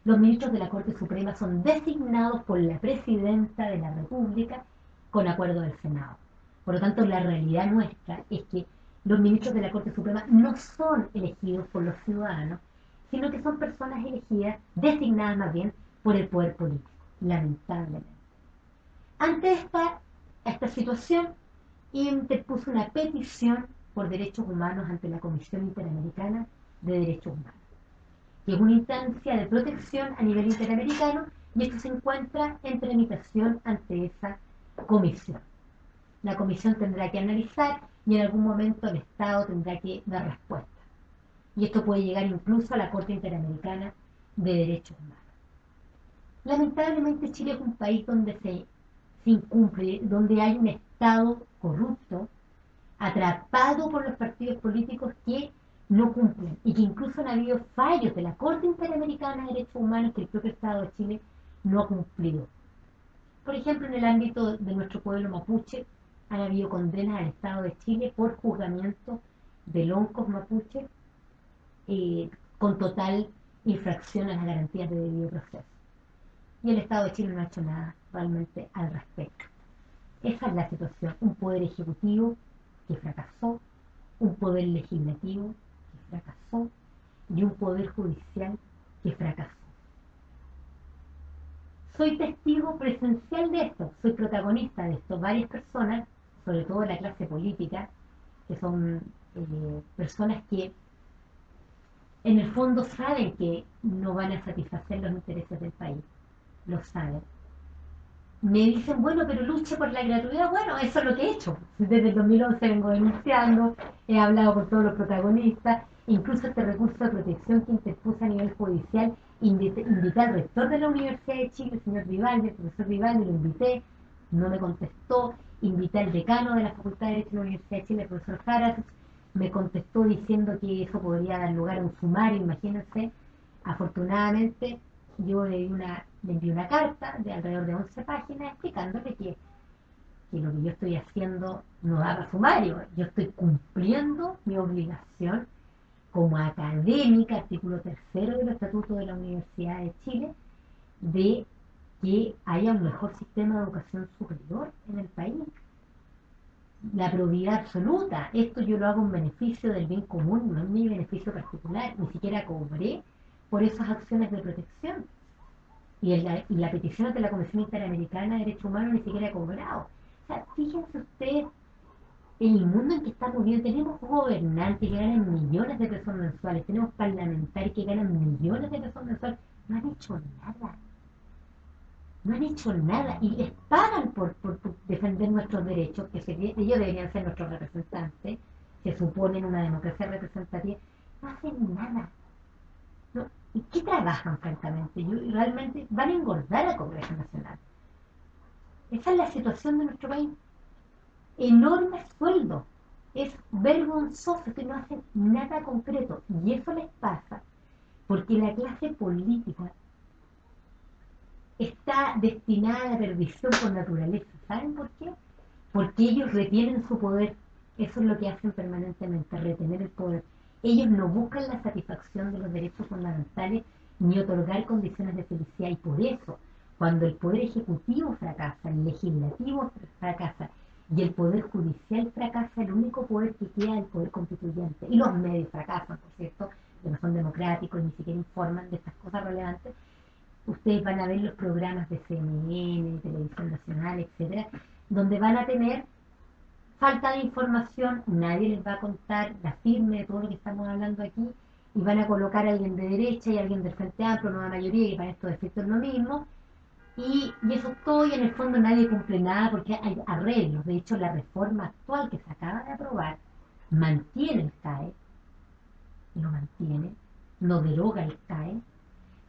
los ministros de la Corte Suprema son designados por la Presidenta de la República con acuerdo del Senado. Por lo tanto, la realidad nuestra es que los ministros de la Corte Suprema no son elegidos por los ciudadanos, sino que son personas elegidas, designadas más bien, por el poder político, lamentablemente. Ante esta situación, interpuso una petición por derechos humanos ante la Comisión Interamericana de Derechos Humanos, que es una instancia de protección a nivel interamericano, y esto se encuentra en tramitación ante esa comisión. La comisión tendrá que analizar y en algún momento el Estado tendrá que dar respuesta. Y esto puede llegar incluso a la Corte Interamericana de Derechos Humanos. Lamentablemente Chile es un país donde se incumple, donde hay un Estado corrupto, atrapado por los partidos políticos que no cumplen y que incluso han habido fallos de la Corte Interamericana de Derechos Humanos que el propio Estado de Chile no ha cumplido. Por ejemplo, en el ámbito de nuestro pueblo mapuche, han habido condenas al Estado de Chile por juzgamiento de loncos mapuches con total infracción a las garantías de debido proceso. Y el Estado de Chile no ha hecho nada realmente al respecto. Esa es la situación. Un poder ejecutivo que fracasó, un poder legislativo que fracasó y un poder judicial que fracasó. Soy testigo presencial de esto, soy protagonista de esto. Varias personas, sobre todo la clase política, que son personas que en el fondo saben que no van a satisfacer los intereses del país, lo saben. Me dicen, bueno, pero luche por la gratuidad. Bueno, eso es lo que he hecho. Desde el 2011 vengo denunciando, he hablado con todos los protagonistas, incluso este recurso de protección que interpuse a nivel judicial, invité al rector de la Universidad de Chile, el señor Vivaldi, el profesor Vivaldi, lo invité, no me contestó, invité al decano de la Facultad de Derecho de la Universidad de Chile, el profesor Jaras, me contestó diciendo que eso podría dar lugar a un sumario, imagínense. Afortunadamente, yo le envié una carta de alrededor de 11 páginas explicándole que lo que yo estoy haciendo no daba sumario. Yo estoy cumpliendo mi obligación como académica, artículo 3 del Estatuto de la Universidad de Chile, de que haya un mejor sistema de educación superior en el país. La probidad absoluta, esto yo lo hago en beneficio del bien común, no en mi beneficio particular, ni siquiera cobré por esas acciones de protección. Y la petición ante la Comisión Interamericana de Derechos Humanos ni siquiera ha cobrado. O sea, fíjense ustedes el mundo en que estamos viviendo. Tenemos gobernantes que ganan millones de pesos mensuales, tenemos parlamentarios que ganan millones de pesos mensuales, no han hecho nada. No han hecho nada y les pagan por defender nuestros derechos, que ellos deberían ser nuestros representantes, se supone en una democracia representativa. No hacen nada. No. ¿Y qué trabajan francamente? Realmente van a engordar al Congreso Nacional. Esa es la situación de nuestro país. Enormes sueldos. Es vergonzoso que no hacen nada concreto. Y eso les pasa porque la clase política está destinada a la perdición por naturaleza. ¿Saben por qué? Porque ellos retienen su poder. Eso es lo que hacen permanentemente, retener el poder. Ellos no buscan la satisfacción de los derechos fundamentales ni otorgar condiciones de felicidad. Y por eso, cuando el poder ejecutivo fracasa, el legislativo fracasa y el poder judicial fracasa, el único poder que queda es el poder constituyente. Y los medios fracasan, por cierto, que no son democráticos, ni siquiera informan de estas cosas relevantes. Ustedes van a ver los programas de CNN, Televisión Nacional, etcétera, donde van a tener falta de información, nadie les va a contar la firme de todo lo que estamos hablando aquí, y van a colocar a alguien de derecha y a alguien del Frente Amplio, nueva mayoría, que para estos efectos es lo mismo, y eso es todo, y en el fondo nadie cumple nada porque hay arreglos. De hecho, la reforma actual que se acaba de aprobar mantiene el CAE, lo mantiene, no deroga el CAE,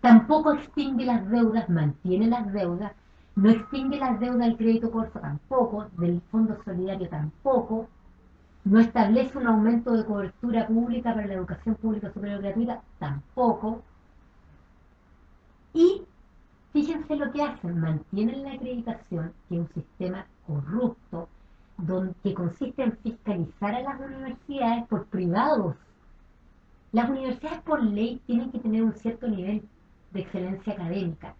tampoco extingue las deudas, mantiene las deudas, no extingue las deudas del crédito corto tampoco, del Fondo Solidario tampoco, no establece un aumento de cobertura pública para la educación pública superior gratuita tampoco. Y fíjense lo que hacen, mantienen la acreditación, que es un sistema corrupto, que consiste en fiscalizar a las universidades por privados. Las universidades por ley tienen que tener un cierto nivel de excelencia académica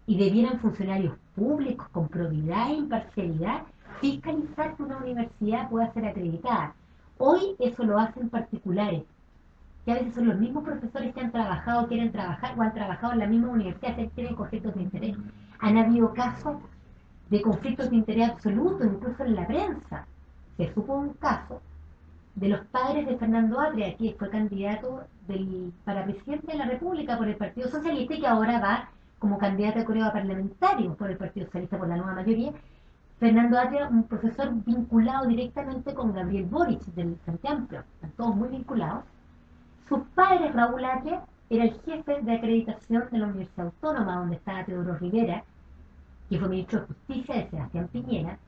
y debieran funcionarios públicos con probidad e imparcialidad fiscalizar que una universidad pueda ser acreditada. Hoy eso lo hacen particulares, que a veces son los mismos profesores que han trabajado, quieren trabajar o han trabajado en la misma universidad, que tienen conflictos de interés. Han habido casos de conflictos de interés absolutos, incluso en la prensa. Se supo un caso de los padres de Fernando Atria, que fue candidato para presidente de la República por el Partido Socialista y que ahora va como candidato a Corea parlamentario por el Partido Socialista por la nueva mayoría. Fernando Atria, un profesor vinculado directamente con Gabriel Boric del Frente Amplio, están todos muy vinculados. Sus padres, Raúl Atria, era el jefe de acreditación de la Universidad Autónoma, donde estaba Teodoro Rivera, que fue ministro de Justicia de Sebastián Piñera.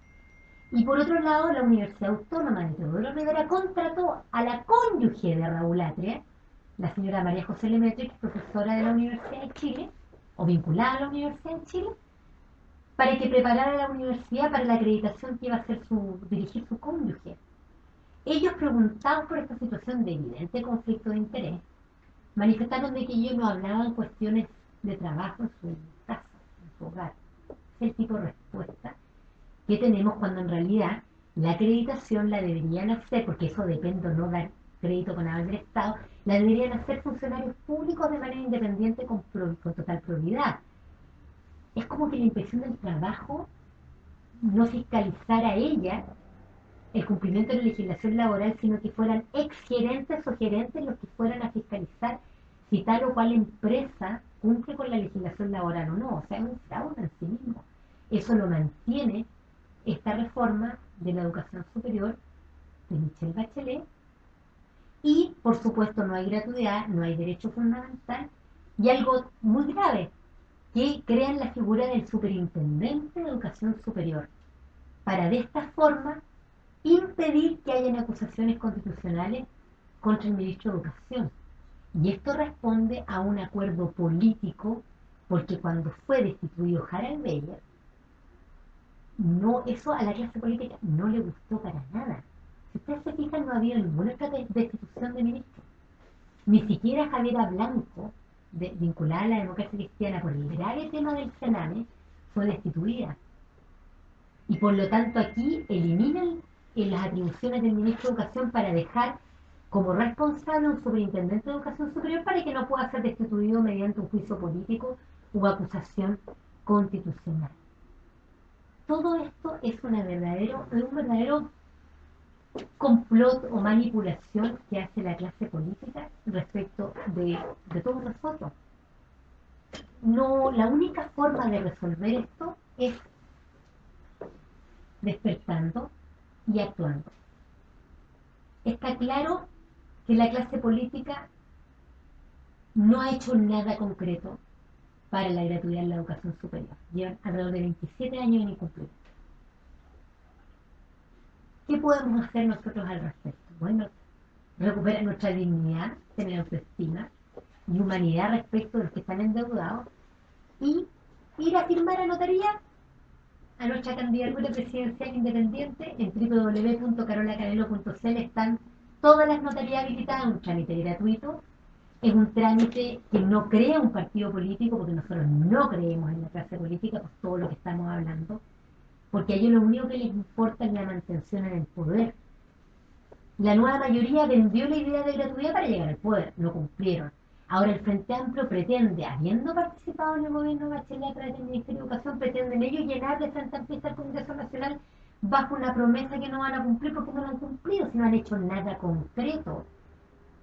Y por otro lado, la Universidad Autónoma de Teodoro Rivera contrató a la cónyuge de Raúl Atria, la señora María José Lemaitre, que es profesora de la Universidad de Chile, o vinculada a la Universidad de Chile, para que preparara a la universidad para la acreditación que iba a hacer dirigir su cónyuge. Ellos, preguntados por esta situación de evidente conflicto de interés, manifestaron de que ellos no hablaban cuestiones de trabajo en su casa, en su hogar. Es el tipo de respuesta que tenemos cuando en realidad la acreditación la deberían hacer, porque eso depende o no dar crédito con aval del Estado, la deberían hacer funcionarios públicos de manera independiente con total probidad. Es como que la inspección del trabajo no fiscalizara ella el cumplimiento de la legislación laboral, sino que fueran exgerentes o gerentes los que fueran a fiscalizar si tal o cual empresa cumple con la legislación laboral o no. O sea, es un fraude en sí mismo. Eso lo mantiene esta reforma de la educación superior de Michelle Bachelet. Y, por supuesto, no hay gratuidad, no hay derecho fundamental. Y algo muy grave, que crean la figura del superintendente de educación superior, para de esta forma impedir que hayan acusaciones constitucionales contra el ministro de Educación. Y esto responde a un acuerdo político, porque cuando fue destituido Harald Beyer, no, eso a la clase política no le gustó para nada. Si ustedes se fijan, no ha habido ninguna otra destitución de ministro. Ni siquiera Javiera Blanco, vinculada a la democracia cristiana por el grave tema del Sename, fue destituida. Y por lo tanto aquí eliminan las atribuciones del ministro de Educación para dejar como responsable un superintendente de Educación Superior para que no pueda ser destituido mediante un juicio político u acusación constitucional. Todo esto es un verdadero complot o manipulación que hace la clase política respecto de todos nosotros. No, la única forma de resolver esto es despertando y actuando. Está claro que la clase política no ha hecho nada concreto para la gratuidad en la educación superior. Llevan alrededor de 27 años en incumplir. ¿Qué podemos hacer nosotros al respecto? Bueno, recuperar nuestra dignidad, tener autoestima y humanidad respecto de los que están endeudados y ir a firmar a notaría a nuestra candidatura presidencial independiente. En www.carolacanelo.cl están todas las notarías habilitadas, un trámite gratuito. Es un trámite que no crea un partido político, porque nosotros no creemos en la clase política, por todo lo que estamos hablando, porque a ellos lo único que les importa es la mantención en el poder. La nueva mayoría vendió la idea de gratuidad para llegar al poder, lo cumplieron. Ahora el Frente Amplio pretende, habiendo participado en el gobierno de Bachelet a través del Ministerio de Educación, pretenden ellos llenar de Frente Amplista al Congreso Nacional bajo una promesa que no van a cumplir porque no lo han cumplido, si no han hecho nada concreto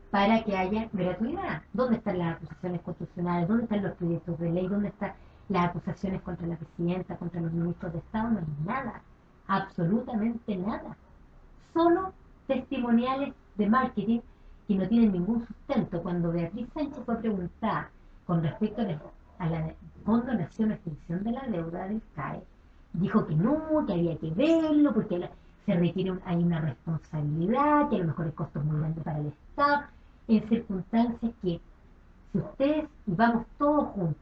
para que haya gratuidad. ¿Dónde están las acusaciones constitucionales? ¿Dónde están los proyectos de ley? ¿Dónde están las acusaciones contra la presidenta, contra los ministros de Estado? No hay nada, absolutamente nada. Solo testimoniales de marketing que no tienen ningún sustento. Cuando Beatriz Sánchez fue preguntada con respecto a la Fondo Nación Extinción de la Deuda del CAE, dijo que no, que había que verlo porque se requiere hay una responsabilidad, que a lo mejor el costo es muy grande para el Estado, en circunstancias que si ustedes y vamos todos juntos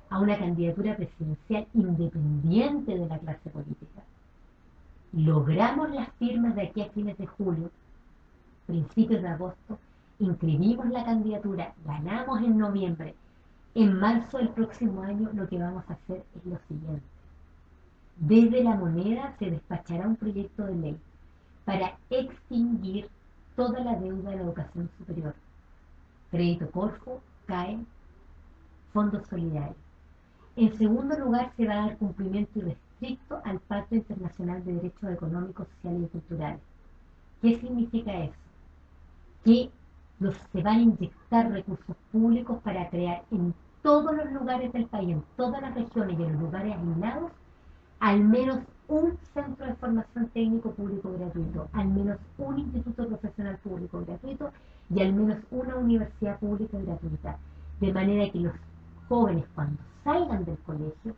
a una candidatura presidencial independiente de la clase política, logramos las firmas de aquí a fines de julio, principios de agosto, inscribimos la candidatura, ganamos en noviembre, en marzo del próximo año lo que vamos a hacer es lo siguiente. Desde la moneda se despachará un proyecto de ley para extinguir toda la deuda de la educación superior. Crédito Corfo, CAE, fondos solidarios. En segundo lugar, se va a dar cumplimiento irrestricto al Pacto Internacional de Derechos Económicos, Sociales y Culturales. ¿Qué significa eso? Que se van a inyectar recursos públicos para crear en todos los lugares del país, en todas las regiones y en los lugares aislados, al menos un centro de formación técnico público gratuito, al menos un instituto profesional público gratuito y al menos una universidad pública gratuita. De manera que los jóvenes, cuando salgan del colegio,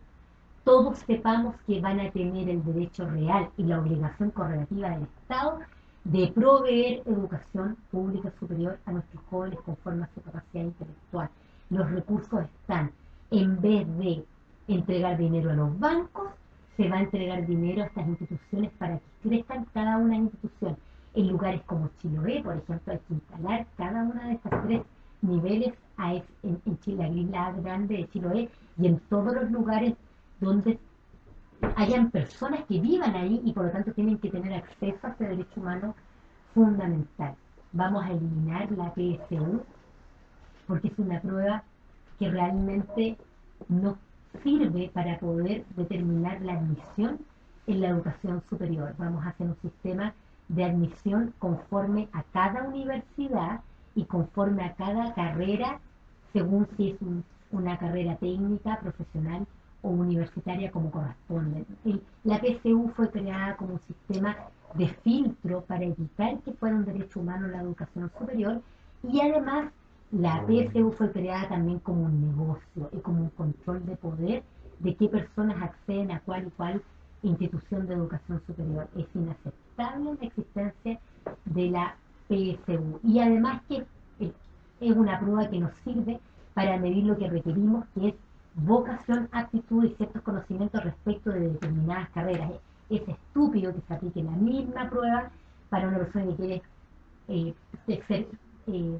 todos sepamos que van a tener el derecho real y la obligación correlativa del Estado de proveer educación pública superior a nuestros jóvenes conforme a su capacidad intelectual. Los recursos están, en vez de entregar dinero a los bancos, se va a entregar dinero a estas instituciones para que crezcan cada una institución. En lugares como Chiloé, por ejemplo, hay que instalar cada una de estas tres niveles en Chile, la isla grande de Chiloé, y en todos los lugares donde hayan personas que vivan ahí y por lo tanto tienen que tener acceso a este derecho humano fundamental. Vamos a eliminar la PSU porque es una prueba que realmente no sirve para poder determinar la admisión en la educación superior. Vamos a hacer un sistema de admisión conforme a cada universidad y conforme a cada carrera, según si es una carrera técnica, profesional o universitaria como corresponde. La PSU fue creada como un sistema de filtro para evitar que fuera un derecho humano la educación superior y además la PSU fue creada también como un negocio y como un control de poder de qué personas acceden a cuál y cuál institución de educación superior. Es inaceptable la existencia de la PSU y además que es una prueba que nos sirve para medir lo que requerimos, que es vocación, aptitud y ciertos conocimientos respecto de determinadas carreras. Es estúpido que se aplique la misma prueba para una persona que quiere ser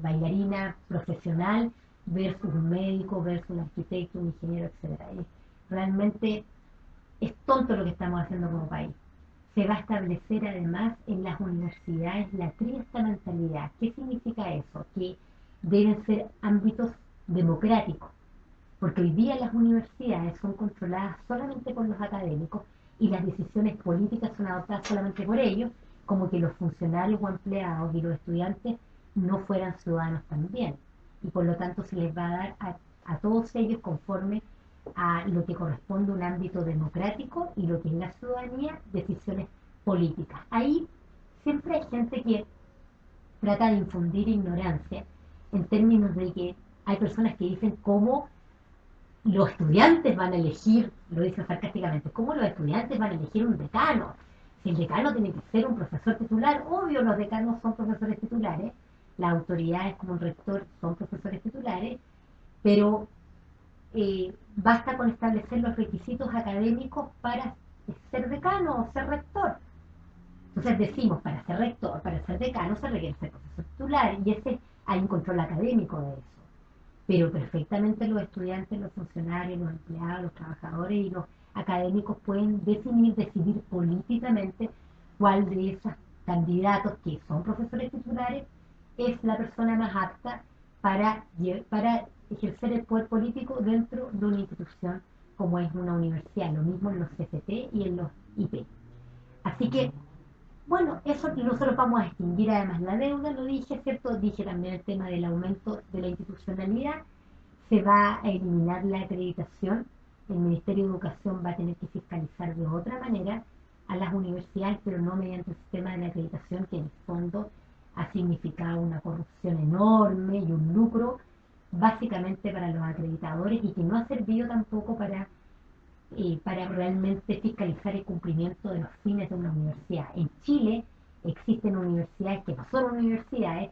bailarina profesional versus un médico, versus un arquitecto, un ingeniero, etcétera. Realmente es tonto lo que estamos haciendo como país. Se va a establecer además en las universidades la triestamentalidad. ¿Qué significa eso? Que deben ser ámbitos democráticos, porque hoy día las universidades son controladas solamente por los académicos y las decisiones políticas son adoptadas solamente por ellos, como que los funcionarios o empleados y los estudiantes no fueran ciudadanos también. Y por lo tanto se les va a dar a todos ellos conforme a lo que corresponde a un ámbito democrático y lo que es la ciudadanía, decisiones políticas. Ahí siempre hay gente que trata de infundir ignorancia en términos de que hay personas que dicen cómo los estudiantes van a elegir, lo dicen sarcásticamente, ¿cómo los estudiantes van a elegir un decano? Si el decano tiene que ser un profesor titular, obvio los decanos son profesores titulares, las autoridades como el rector son profesores titulares, pero basta con establecer los requisitos académicos para ser decano o ser rector. Entonces decimos, para ser rector, para ser decano se requiere ser profesor titular y hay un control académico de eso. Pero perfectamente los estudiantes, los funcionarios, los empleados, los trabajadores y los académicos pueden decidir políticamente cuál de esos candidatos que son profesores titulares es la persona más apta para ejercer el poder político dentro de una institución como es una universidad, lo mismo en los CFT y en los IP. Así que, bueno, eso nosotros vamos a extinguir además la deuda, lo dije, ¿cierto? Dije también el tema del aumento de la institucionalidad, se va a eliminar la acreditación, el Ministerio de Educación va a tener que fiscalizar de otra manera a las universidades, pero no mediante el sistema de la acreditación, que en el fondo ha significado una corrupción enorme y un lucro básicamente para los acreditadores y que no ha servido tampoco para realmente fiscalizar el cumplimiento de los fines de una universidad. En Chile existen universidades que no son universidades,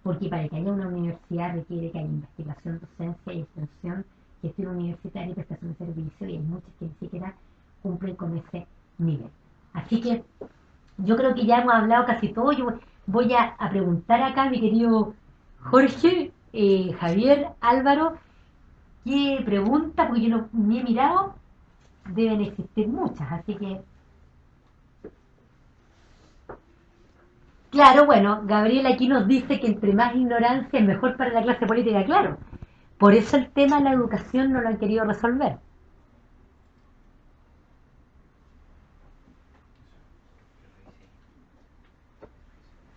porque para que haya una universidad requiere que haya investigación, docencia y extensión, gestión universitaria y prestación de servicios, y hay muchas que ni siquiera cumplen con ese nivel. Así que yo creo que ya hemos hablado casi todo. Yo voy a preguntar acá a mi querido Jorge, Javier, Álvaro, qué pregunta, porque yo no ni he mirado, deben existir muchas, así que claro, bueno, Gabriel aquí nos dice que entre más ignorancia es mejor para la clase política, claro. Por eso el tema de la educación no lo han querido resolver.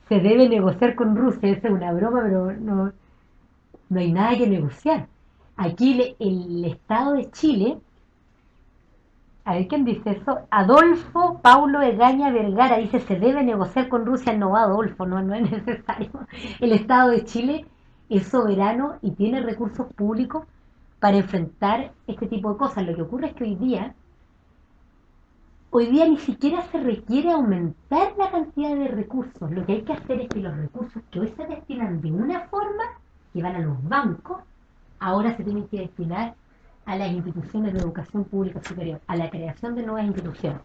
Se debe negociar con Rusia, esa es una broma, pero no hay nada que negociar. Aquí el Estado de Chile, a ver quién dice eso, Adolfo Paulo Egaña Vergara dice se debe negociar con Rusia, no Adolfo, no es necesario. El Estado de Chile es soberano y tiene recursos públicos para enfrentar este tipo de cosas. Lo que ocurre es que hoy día ni siquiera se requiere aumentar la cantidad de recursos. Lo que hay que hacer es que los recursos que hoy se destinan de una forma, que van a los bancos, ahora se tienen que destinar a las instituciones de educación pública superior, a la creación de nuevas instituciones.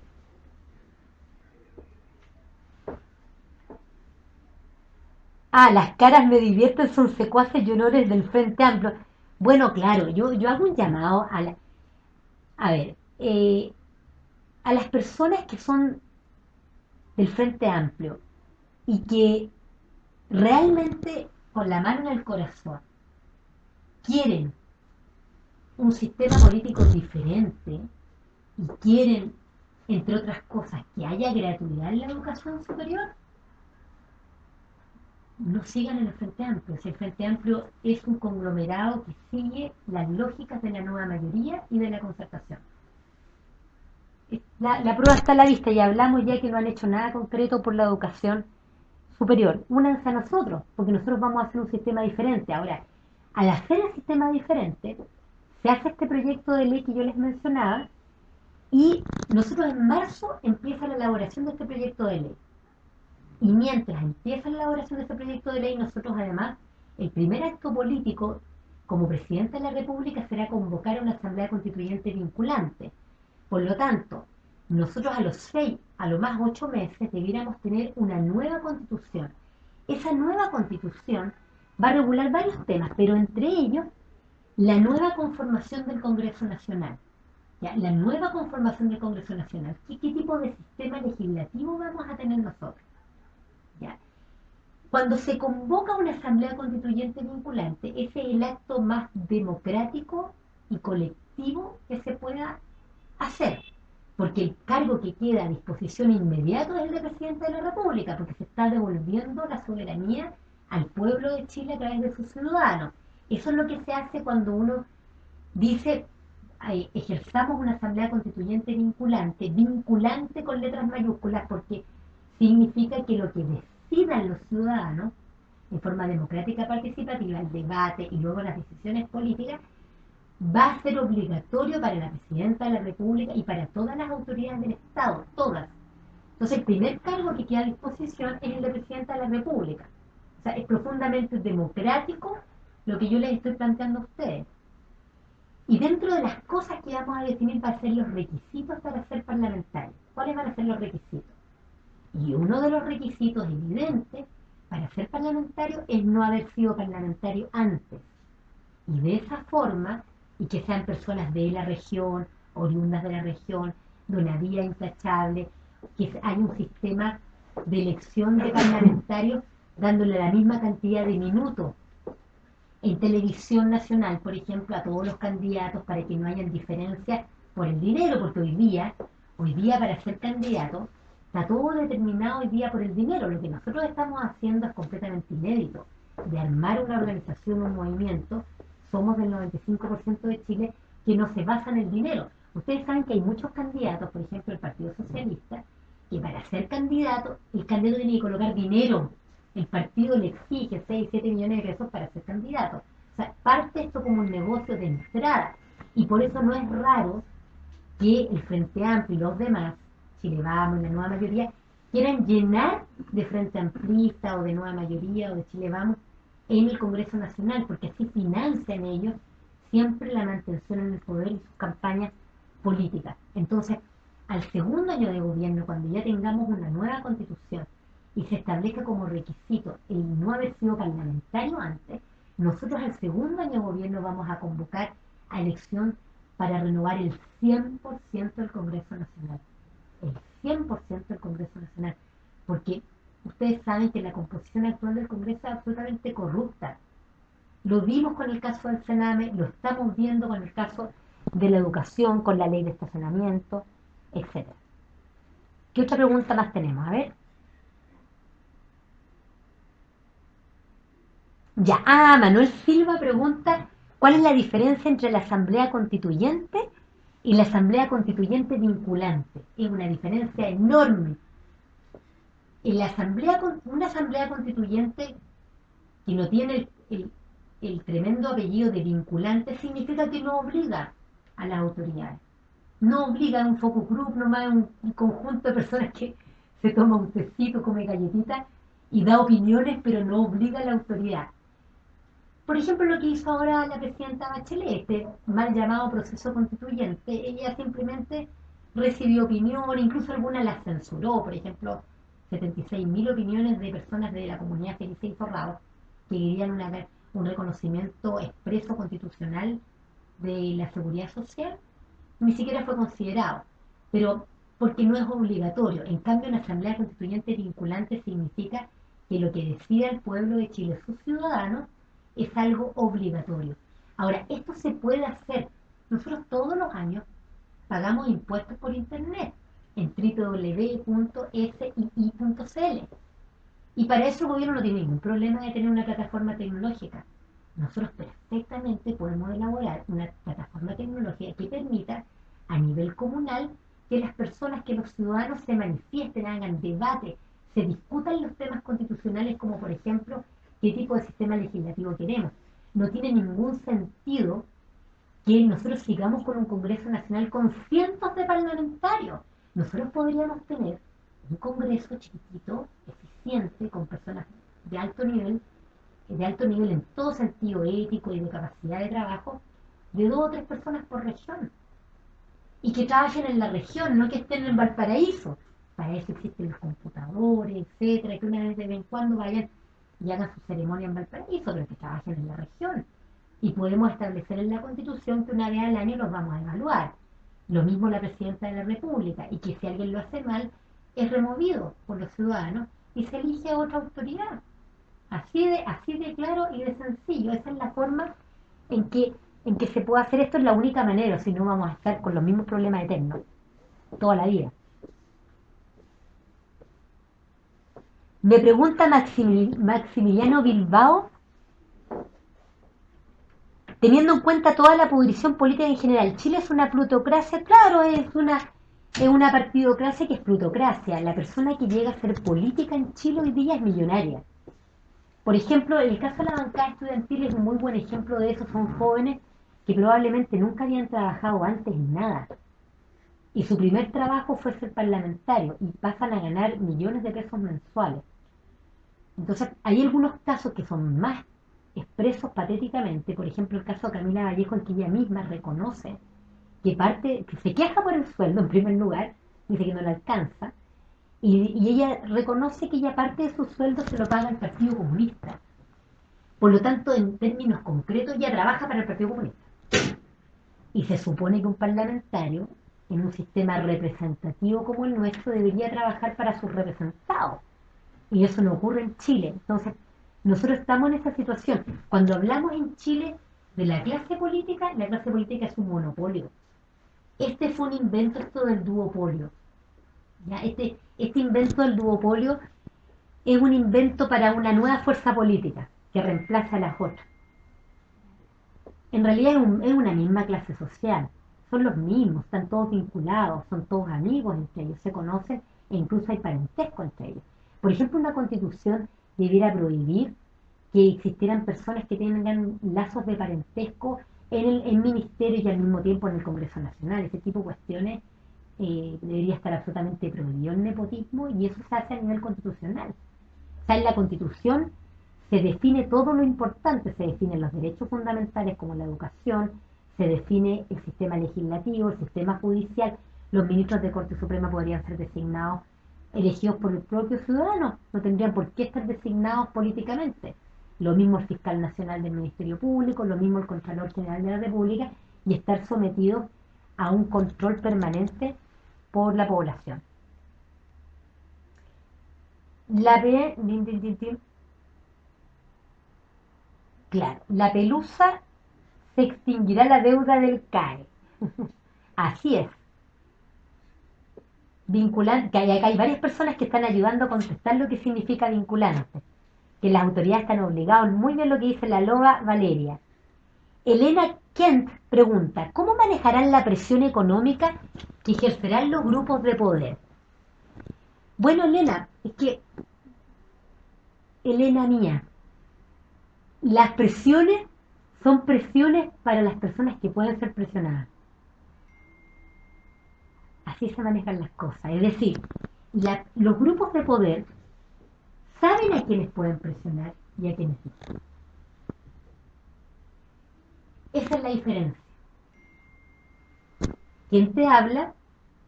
Ah, las caras me divierten, son secuaces y honores del Frente Amplio. Bueno, claro, yo hago un llamado a ver, a las personas que son del Frente Amplio y que realmente con la mano en el corazón quieren un sistema político diferente y quieren, entre otras cosas, que haya gratuidad en la educación superior, no sigan en el Frente Amplio. Si el Frente Amplio es un conglomerado que sigue las lógicas de la nueva mayoría y de la concertación. La prueba está a la vista y hablamos ya que no han hecho nada concreto por la educación superior. Únanse a nosotros, porque nosotros vamos a hacer un sistema diferente. Ahora, al hacer el sistema diferente, se hace este proyecto de ley que yo les mencionaba y nosotros en marzo empieza la elaboración de este proyecto de ley. Y mientras empieza la elaboración de este proyecto de ley, nosotros además, el primer acto político como presidente de la República será convocar a una asamblea constituyente vinculante. Por lo tanto, nosotros a los 6, a lo más 8 meses, debiéramos tener una nueva constitución. Esa nueva constitución va a regular varios temas, pero entre ellos la nueva conformación del Congreso Nacional. ¿Ya? La nueva conformación del Congreso Nacional. ¿Qué tipo de sistema legislativo vamos a tener nosotros? ¿Ya? Cuando se convoca una asamblea constituyente vinculante, ese es el acto más democrático y colectivo que se pueda hacer, porque el cargo que queda a disposición inmediato es el de presidente de la República, porque se está devolviendo la soberanía al pueblo de Chile a través de sus ciudadanos. Eso es lo que se hace cuando uno dice ejerzamos una asamblea constituyente vinculante con letras mayúsculas, porque significa que lo que decidan los ciudadanos en forma democrática participativa, el debate y luego las decisiones políticas, va a ser obligatorio para la presidenta de la República y para todas las autoridades del Estado, todas. Entonces el primer cargo que queda a disposición es el de presidenta de la República. O sea, es profundamente democrático lo que yo les estoy planteando a ustedes. Y dentro de las cosas que vamos a definir van a ser los requisitos para ser parlamentario. ¿Cuáles van a ser los requisitos? Y uno de los requisitos evidentes para ser parlamentario es no haber sido parlamentario antes. Y de esa forma, y que sean personas de la región, oriundas de la región, de una vía intachable, que haya un sistema de elección de parlamentarios dándole la misma cantidad de minutos en televisión nacional, por ejemplo, a todos los candidatos para que no hayan diferencias por el dinero, porque hoy día para ser candidato, está todo determinado hoy día por el dinero. Lo que nosotros estamos haciendo es completamente inédito, de armar una organización, un movimiento, somos del 95% de Chile, que no se basa en el dinero. Ustedes saben que hay muchos candidatos, por ejemplo el Partido Socialista, que para ser candidato, el candidato tiene que colocar dinero, el partido le exige 6, 7 millones de pesos para ser candidato. O sea, parte esto como un negocio de entrada. Y por eso no es raro que el Frente Amplio y los demás, Chile Vamos y la nueva mayoría, quieran llenar de Frente Amplista o de nueva mayoría o de Chile Vamos en el Congreso Nacional, porque así financian ellos siempre la mantención en el poder y sus campañas políticas. Entonces, al segundo año de gobierno, cuando ya tengamos una nueva constitución y se establezca como requisito el no haber sido parlamentario antes, nosotros al segundo año de gobierno vamos a convocar a elección para renovar el 100% del Congreso Nacional. El 100% del Congreso Nacional. Porque ustedes saben que la composición actual del Congreso es absolutamente corrupta. Lo vimos con el caso del Sename, lo estamos viendo con el caso de la educación, con la ley de estacionamiento, etcétera. ¿Qué otra pregunta más tenemos? A ver. Ya, Manuel Silva pregunta, ¿cuál es la diferencia entre la Asamblea Constituyente y la Asamblea Constituyente vinculante? Es una diferencia enorme. En una Asamblea Constituyente que no tiene el tremendo apellido de vinculante significa que no obliga a las autoridades. No obliga a un focus group, nomás un conjunto de personas que se toma un tecito, come galletitas y da opiniones, pero no obliga a la autoridad. Por ejemplo, lo que hizo ahora la presidenta Bachelet, este mal llamado proceso constituyente, ella simplemente recibió opinión, incluso algunas las censuró, por ejemplo, 76.000 opiniones de personas de la comunidad Felice y Forrado que querían un reconocimiento expreso constitucional de la seguridad social, ni siquiera fue considerado, pero porque no es obligatorio. En cambio, una asamblea constituyente vinculante significa que lo que decida el pueblo de Chile, sus ciudadanos, es algo obligatorio. Ahora, esto se puede hacer. Nosotros todos los años pagamos impuestos por internet en www.sii.cl y para eso el gobierno no tiene ningún problema de tener una plataforma tecnológica. Nosotros perfectamente podemos elaborar una plataforma tecnológica que permita a nivel comunal que las personas, que los ciudadanos se manifiesten, hagan debate, se discutan los temas constitucionales como por ejemplo qué tipo de sistema legislativo queremos. No tiene ningún sentido que nosotros sigamos con un Congreso Nacional con cientos de parlamentarios. Nosotros podríamos tener un Congreso chiquitito, eficiente, con personas de alto nivel en todo sentido ético y de capacidad de trabajo, de 2 o 3 personas por región. Y que trabajen en la región, no que estén en Valparaíso. Para eso existen los computadores, etcétera, que una vez de vez en cuando vayan y hagan su ceremonia en Valparaíso, pero que trabajen en la región. Y podemos establecer en la Constitución que una vez al año los vamos a evaluar. Lo mismo la Presidenta de la República, y que si alguien lo hace mal, es removido por los ciudadanos y se elige a otra autoridad. Así de claro y de sencillo. Esa es la forma en que, en que se puede hacer esto, es la única manera, si no vamos a estar con los mismos problemas eternos toda la vida. Me pregunta Maximiliano Bilbao, teniendo en cuenta toda la pudrición política en general, ¿Chile es una plutocracia? Claro, es una partidocracia que es plutocracia. La persona que llega a hacer política en Chile hoy día es millonaria. Por ejemplo, el caso de la bancada estudiantil es un muy buen ejemplo de eso. Son jóvenes que probablemente nunca habían trabajado antes en nada. Y su primer trabajo fue ser parlamentario y pasan a ganar millones de pesos mensuales. Entonces, hay algunos casos que son más expresos patéticamente. Por ejemplo, el caso de Camila Vallejo, en que ella misma reconoce que se queja por el sueldo en primer lugar, dice que no le alcanza, y ella reconoce que ella parte de su sueldo se lo paga el Partido Comunista. Por lo tanto, en términos concretos, ella trabaja para el Partido Comunista. Y se supone que un parlamentario, en un sistema representativo como el nuestro, debería trabajar para sus representados. Y eso no ocurre en Chile. Entonces, nosotros estamos en esa situación. Cuando hablamos en Chile de la clase política es un monopolio. Este fue un invento, esto del duopolio. ¿Ya? Este invento del duopolio es un invento para una nueva fuerza política que reemplaza a las otras. En realidad es una misma clase social, son los mismos, están todos vinculados, son todos amigos entre ellos, se conocen e incluso hay parentesco entre ellos. Por ejemplo, una constitución debiera prohibir que existieran personas que tengan lazos de parentesco en el ministerio y al mismo tiempo en el Congreso Nacional. Ese tipo de cuestiones debería estar absolutamente prohibido el nepotismo, y eso se hace a nivel constitucional. O sea, en la Constitución se define todo lo importante, se definen los derechos fundamentales como la educación, se define el sistema legislativo, el sistema judicial. Los ministros de Corte Suprema podrían ser designados, elegidos por el propio ciudadano, no tendrían por qué estar designados políticamente. Lo mismo el fiscal nacional del Ministerio Público, lo mismo el Contralor General de la República, y estar sometidos a un control permanente por la población. La P, claro, la pelusa, se extinguirá la deuda del CAE. Así es. Vinculante, que hay varias personas que están ayudando a contestar lo que significa vinculante, que las autoridades están obligadas, muy bien lo que dice la loba Valeria. Elena Kent pregunta, ¿cómo manejarán la presión económica que ejercerán los grupos de poder? Bueno, Elena, es que, Elena mía, las presiones son presiones para las personas que pueden ser presionadas. Así se manejan las cosas. Es decir, los grupos de poder saben a quiénes pueden presionar y a quiénes no. Esa es la diferencia. Quien te habla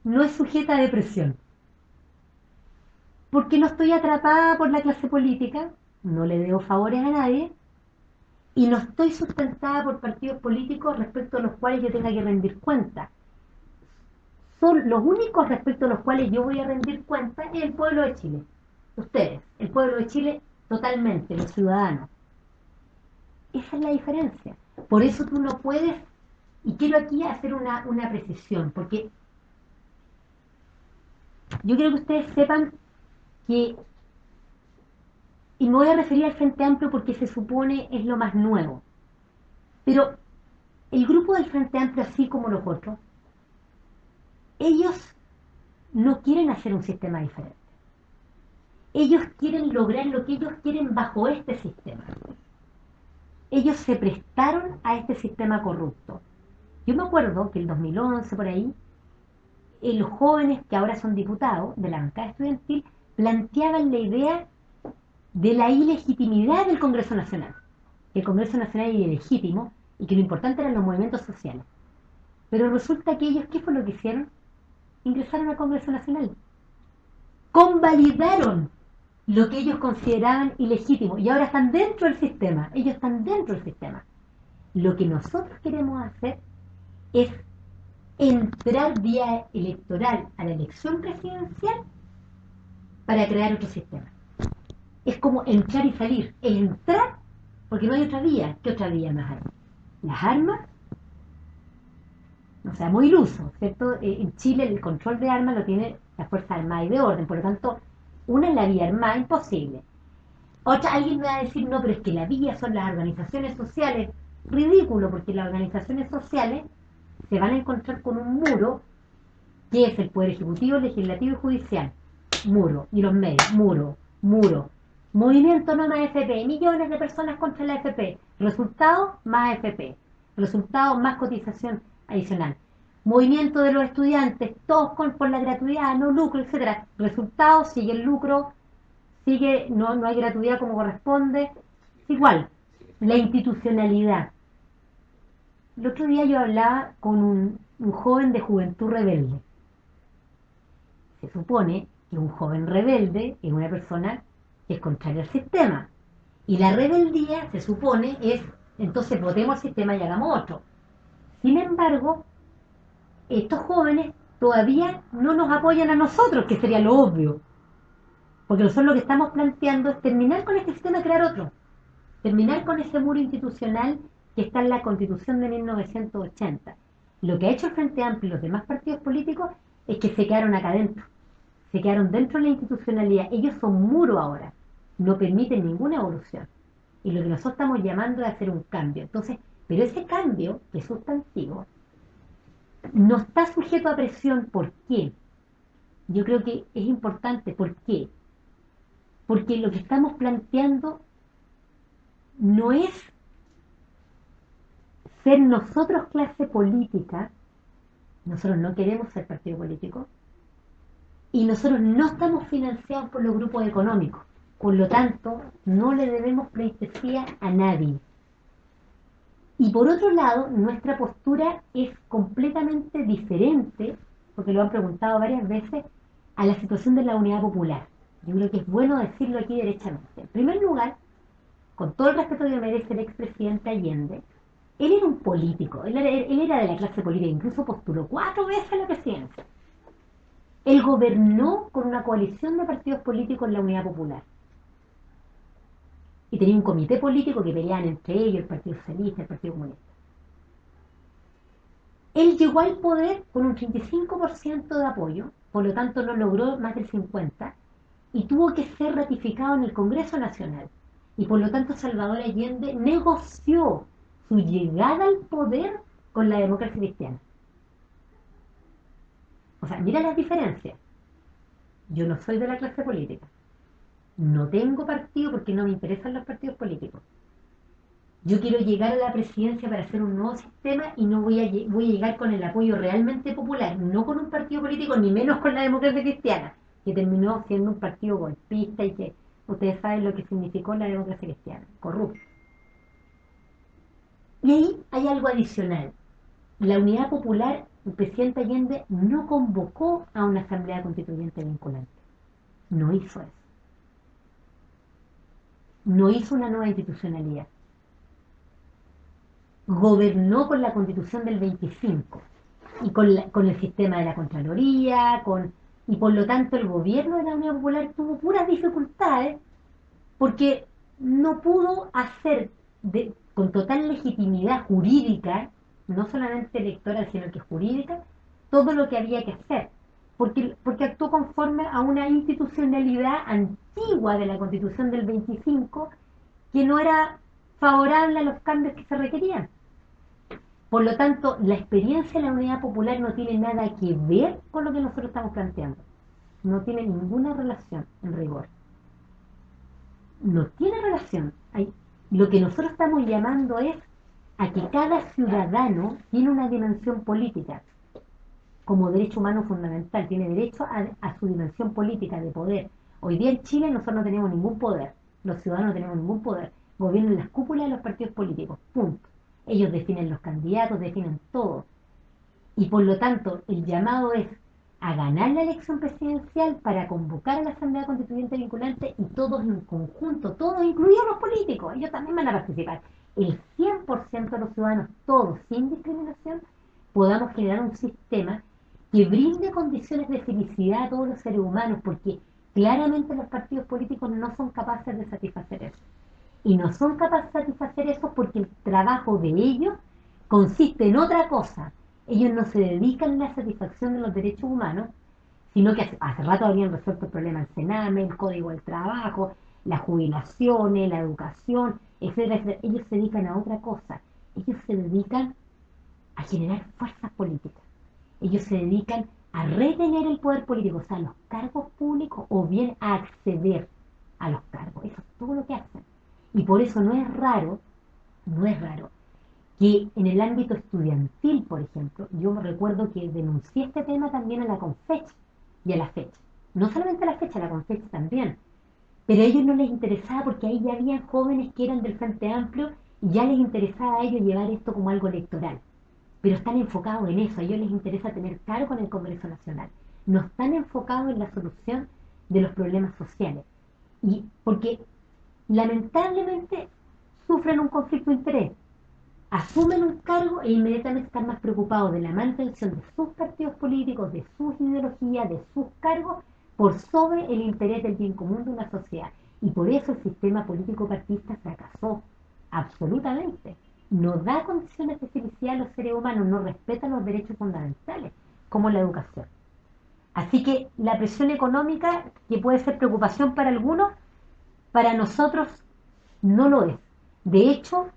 no es sujeta a depresión. Porque no estoy atrapada por la clase política, no le debo favores a nadie, y no estoy sustentada por partidos políticos respecto a los cuales yo tenga que rendir cuenta. Son los únicos respecto a los cuales yo voy a rendir cuenta es el pueblo de Chile. Ustedes, el pueblo de Chile totalmente, los ciudadanos. Esa es la diferencia. Por eso tú no puedes, y quiero aquí hacer una precisión, porque yo quiero que ustedes sepan que, y me voy a referir al Frente Amplio porque se supone es lo más nuevo, pero el grupo del Frente Amplio, así como los otros, ellos no quieren hacer un sistema diferente. Ellos quieren lograr lo que ellos quieren bajo este sistema. Ellos se prestaron a este sistema corrupto. Yo me acuerdo que el 2011, por ahí, los jóvenes que ahora son diputados de la bancada estudiantil planteaban la idea de la ilegitimidad del Congreso Nacional. Que el Congreso Nacional era ilegítimo y que lo importante eran los movimientos sociales. Pero resulta que ellos, ¿qué fue lo que hicieron? Ingresaron al Congreso Nacional. Convalidaron lo que ellos consideraban ilegítimo y ahora están dentro del sistema. Ellos están dentro del sistema. Lo que nosotros queremos hacer es entrar vía electoral a la elección presidencial para crear otro sistema. Es como entrar y salir. Es entrar porque no hay otra vía. ¿Qué otra vía más hay? Las armas. O sea, muy iluso, ¿cierto? En Chile el control de armas lo tiene la Fuerza Armada y de Orden, por lo tanto, una es la vía armada, imposible. Otra, alguien me va a decir, no, pero es que la vía son las organizaciones sociales. Ridículo, porque las organizaciones sociales se van a encontrar con un muro que es el Poder Ejecutivo, Legislativo y Judicial. Muro. Y los medios. Muro. Muro. Movimiento no más FP. Millones de personas contra la FP. Resultado, más FP. Resultado, más cotización adicional. Movimiento de los estudiantes, todos por la gratuidad, no lucro, etcétera. Resultado, sigue el lucro, sigue, no hay gratuidad como corresponde. Igual, la institucionalidad. El otro día yo hablaba con un joven de Juventud Rebelde. Se supone que un joven rebelde es una persona que es contraria al sistema. Y la rebeldía, se supone, es, entonces votemos el sistema y hagamos otro. Sin embargo, estos jóvenes todavía no nos apoyan a nosotros, que sería lo obvio. Porque nosotros lo que estamos planteando es terminar con este sistema y crear otro. Terminar con ese muro institucional que está en la Constitución de 1980. Lo que ha hecho el Frente Amplio y los demás partidos políticos es que se quedaron acá adentro. Se quedaron dentro de la institucionalidad. Ellos son muro ahora. No permiten ninguna evolución. Y lo que nosotros estamos llamando es hacer un cambio. Entonces, pero ese cambio, que es sustantivo, no está sujeto a presión. ¿Por qué? Yo creo que es importante. ¿Por qué? Porque lo que estamos planteando no es ser nosotros clase política. Nosotros no queremos ser partido político. Y nosotros no estamos financiados por los grupos económicos. Por lo tanto, no le debemos pleitesía a nadie. Y por otro lado, nuestra postura es completamente diferente, porque lo han preguntado varias veces, a la situación de la unidad popular. Yo creo que es bueno decirlo aquí derechamente. En primer lugar, con todo el respeto que merece el expresidente Allende, él era un político, él era de la clase política, incluso postuló 4 veces a la presidencia. Él gobernó con una coalición de partidos políticos en la Unidad Popular. Y tenía un comité político que peleaban entre ellos, el Partido Socialista, el Partido Comunista. Él llegó al poder con un 35% de apoyo, por lo tanto no logró más del 50%, y tuvo que ser ratificado en el Congreso Nacional. Y por lo tanto Salvador Allende negoció su llegada al poder con la democracia cristiana. O sea, mira las diferencias. Yo no soy de la clase política. No tengo partido porque no me interesan los partidos políticos. Yo quiero llegar a la presidencia para hacer un nuevo sistema y no voy a llegar con el apoyo realmente popular, no con un partido político, ni menos con la democracia cristiana, que terminó siendo un partido golpista y que ustedes saben lo que significó la democracia cristiana, corrupto. Y ahí hay algo adicional. La Unidad Popular, el presidente Allende no convocó a una asamblea constituyente vinculante. No hizo eso. No hizo una nueva institucionalidad. Gobernó con la Constitución del 25 y con el sistema de la Contraloría, y por lo tanto el gobierno de la Unidad Popular tuvo puras dificultades porque no pudo hacer con total legitimidad jurídica, no solamente electoral, sino que jurídica, todo lo que había que hacer, porque actuó conforme a una institucionalidad antigua de la Constitución del 25 que no era favorable a los cambios que se requerían. Por lo tanto, la experiencia de la Unidad Popular no tiene nada que ver con lo que nosotros estamos planteando. No tiene ninguna relación, en rigor. No tiene relación. Lo que nosotros estamos llamando es a que cada ciudadano tiene una dimensión política como derecho humano fundamental, tiene derecho a su dimensión política de poder. Hoy día en Chile nosotros no tenemos ningún poder, los ciudadanos no tenemos ningún poder, gobiernan las cúpulas de los partidos políticos, punto. Ellos definen los candidatos, definen todo. Y por lo tanto, el llamado es a ganar la elección presidencial para convocar a la Asamblea Constituyente vinculante y todos en conjunto, todos, incluidos los políticos, ellos también van a participar. El 100% de los ciudadanos, todos, sin discriminación, podamos generar un sistema que brinde condiciones de felicidad a todos los seres humanos, porque claramente los partidos políticos no son capaces de satisfacer eso. Y no son capaces de satisfacer eso porque el trabajo de ellos consiste en otra cosa. Ellos no se dedican a la satisfacción de los derechos humanos, sino que hace rato habían resuelto el problema del Sename, el Código del Trabajo, las jubilaciones, la educación, etcétera, etcétera. Ellos se dedican a otra cosa. Ellos se dedican a generar fuerzas políticas. Ellos se dedican a retener el poder político, o sea, los cargos públicos, o bien a acceder a los cargos. Eso es todo lo que hacen. Y por eso no es raro que en el ámbito estudiantil, por ejemplo, yo me recuerdo que denuncié este tema también a la Confech y a la fecha. No solamente a la fecha, a la Confech también. Pero a ellos no les interesaba porque ahí ya había jóvenes que eran del Frente Amplio y ya les interesaba a ellos llevar esto como algo electoral. Pero están enfocados en eso, a ellos les interesa tener cargo en el Congreso Nacional. No están enfocados en la solución de los problemas sociales. Y porque lamentablemente sufren un conflicto de interés, asumen un cargo e inmediatamente están más preocupados de la mantención de sus partidos políticos, de sus ideologías, de sus cargos, por sobre el interés del bien común de una sociedad. Y por eso el sistema político partidista fracasó, absolutamente. No da condiciones de felicidad a los seres humanos, no respeta los derechos fundamentales, como la educación. Así que la presión económica, que puede ser preocupación para algunos, para nosotros no lo es. De hecho,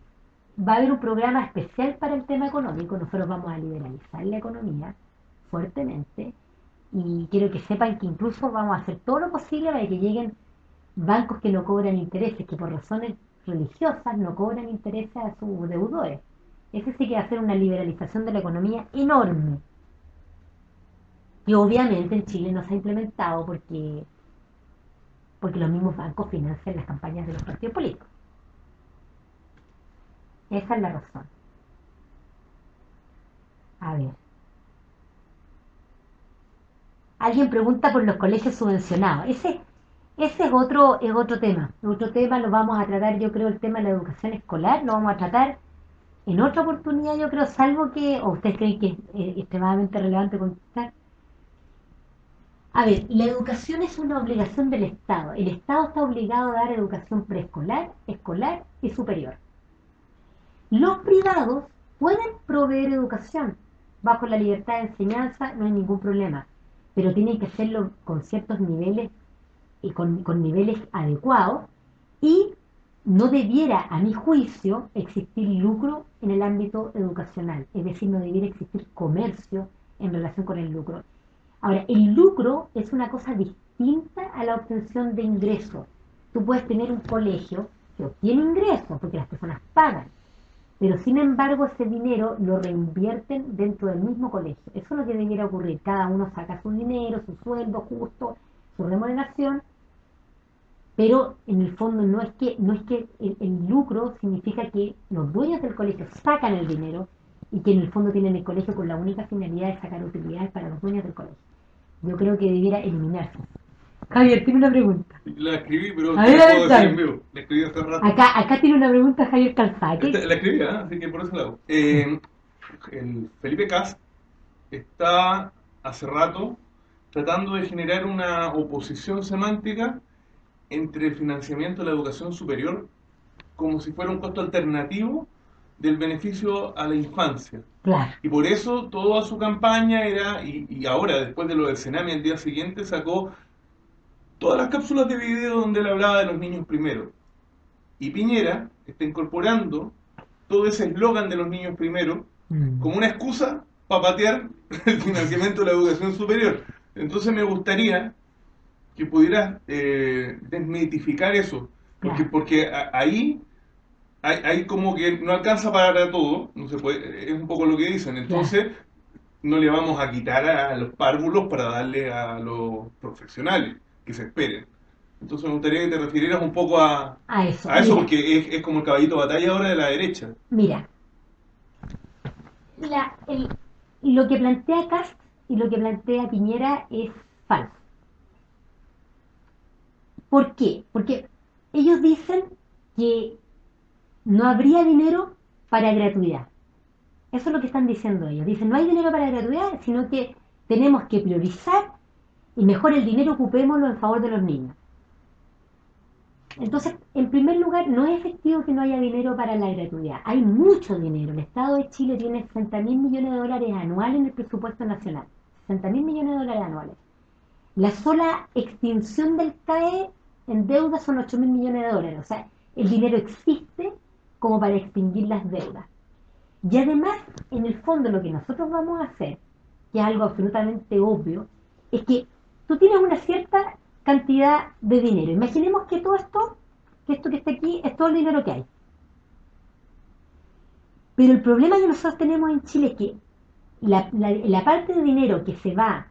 va a haber un programa especial para el tema económico. Nosotros vamos a liberalizar la economía fuertemente y quiero que sepan que incluso vamos a hacer todo lo posible para que lleguen bancos que no cobran intereses, que por razones religiosas no cobran intereses a sus deudores. Ese sí que va a ser una liberalización de la economía enorme. Y obviamente en Chile no se ha implementado porque los mismos bancos financian las campañas de los partidos políticos. Esa es la razón. A ver. Alguien pregunta por los colegios subvencionados. Ese es otro tema. Otro tema lo vamos a tratar, yo creo, el tema de la educación escolar, lo vamos a tratar en otra oportunidad, yo creo, salvo que, o ustedes creen que es extremadamente relevante contestar. A ver, la educación es una obligación del Estado. El Estado está obligado a dar educación preescolar, escolar y superior. Los privados pueden proveer educación. Bajo la libertad de enseñanza no hay ningún problema, pero tienen que hacerlo con ciertos niveles y con niveles adecuados y no debiera, a mi juicio, existir lucro en el ámbito educacional, es decir, no debiera existir comercio en relación con el lucro. Ahora, el lucro es una cosa distinta a la obtención de ingresos. Tú puedes tener un colegio que obtiene ingresos porque las personas pagan, pero sin embargo ese dinero lo reinvierten dentro del mismo colegio. Eso es lo que debiera ocurrir. Cada uno saca su dinero, su sueldo justo, su remuneración, Pero en el fondo no es que el lucro significa que los dueños del colegio sacan el dinero y que en el fondo tienen el colegio con la única finalidad de sacar utilidades para los dueños del colegio. Yo creo que debiera eliminarse. Javier, tiene una pregunta. La escribí, pero A te ver, la a puedo ver, decir en dale. vivo. La escribí hace rato. Acá tiene una pregunta Javier Calzada. La escribí, ¿ah? Así que por eso la hago. Sí, El Felipe Cast está hace rato tratando de generar una oposición semántica entre el financiamiento de la educación superior como si fuera un costo alternativo del beneficio a la infancia. claro, Y por eso toda su campaña era, y ahora después de lo del Senami el día siguiente sacó todas las cápsulas de video donde él hablaba de los niños primero. Y Piñera está incorporando todo ese eslogan de los niños primero mm, como una excusa para patear el financiamiento de la educación superior. Entonces me gustaría que pudieras desmitificar eso, claro, porque ahí hay como que no alcanza para todo, no se puede, es un poco lo que dicen, claro. entonces no le vamos a quitar a los párvulos para darle a los profesionales que se esperen. Entonces me gustaría que te refirieras un poco A eso, a eso, mira, porque es como el caballito de batalla ahora de la derecha. mira, la, el, lo que plantea Cast y lo que plantea Piñera es falso. ¿Por qué? Porque ellos dicen que no habría dinero para gratuidad. Eso es lo que están diciendo ellos. Dicen, no hay dinero para gratuidad, sino que tenemos que priorizar y mejor el dinero ocupémoslo en favor de los niños. Entonces, en primer lugar, no es efectivo que no haya dinero para la gratuidad. Hay mucho dinero. El Estado de Chile tiene 60.000 millones de dólares anuales en el presupuesto nacional. 60.000 millones de dólares anuales. La sola extinción del CAE en deuda son 8.000 millones de dólares. O sea, el dinero existe como para extinguir las deudas. Y además, en el fondo, lo que nosotros vamos a hacer, que es algo absolutamente obvio, es que tú tienes una cierta cantidad de dinero. Imaginemos que esto que está aquí, es todo el dinero que hay. Pero el problema que nosotros tenemos en Chile es que la parte de dinero que se va,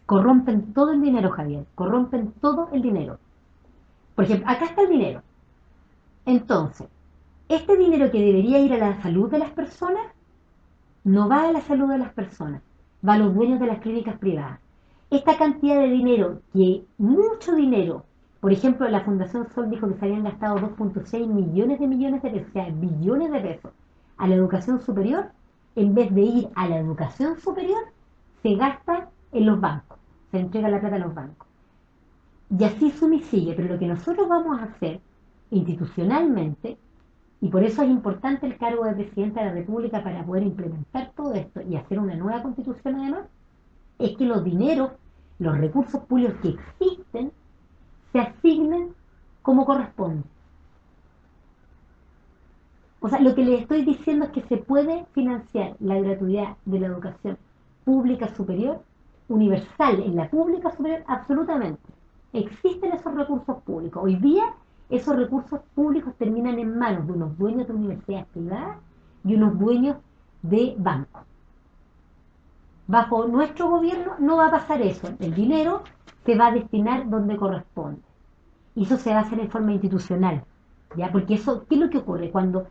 corrompen todo el dinero, Javier, corrompen todo el dinero. Por ejemplo, acá está el dinero. Entonces, este dinero que debería ir a la salud de las personas, no va a la salud de las personas, va a los dueños de las clínicas privadas. Esta cantidad de dinero, que mucho dinero, por ejemplo, la Fundación Sol dijo que se habían gastado 2.6 millones de pesos, o sea, billones de pesos, a la educación superior, en vez de ir a la educación superior, se gasta en los bancos, se entrega la plata a los bancos. Y así suma y sigue, pero lo que nosotros vamos a hacer institucionalmente, y por eso es importante el cargo de presidente de la República para poder implementar todo esto y hacer una nueva constitución además, es que los dineros, los recursos públicos que existen, se asignen como corresponde. O sea, lo que les estoy diciendo es que se puede financiar la gratuidad de la educación pública superior, universal en la pública superior, absolutamente. Existen esos recursos públicos. Hoy día esos recursos públicos terminan en manos de unos dueños de universidades privadas y unos dueños de bancos. Bajo nuestro gobierno no va a pasar eso. El dinero se va a destinar donde corresponde. Y eso se va a hacer en forma institucional. ¿Ya? Porque eso, ¿qué es lo que ocurre? Cuando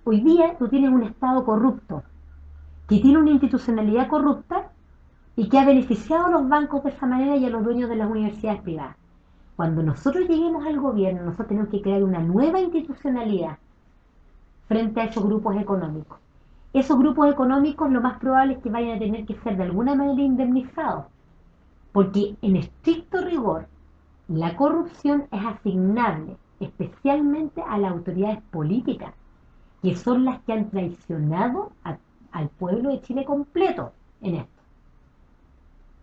hoy día tú tienes un Estado corrupto, que tiene una institucionalidad corrupta y que ha beneficiado a los bancos de esa manera y a los dueños de las universidades privadas. Cuando nosotros lleguemos al gobierno, nosotros tenemos que crear una nueva institucionalidad frente a esos grupos económicos. Esos grupos económicos lo más probable es que vayan a tener que ser de alguna manera indemnizados, porque en estricto rigor la corrupción es asignable especialmente a las autoridades políticas, que son las que han traicionado al pueblo de Chile completo en esto.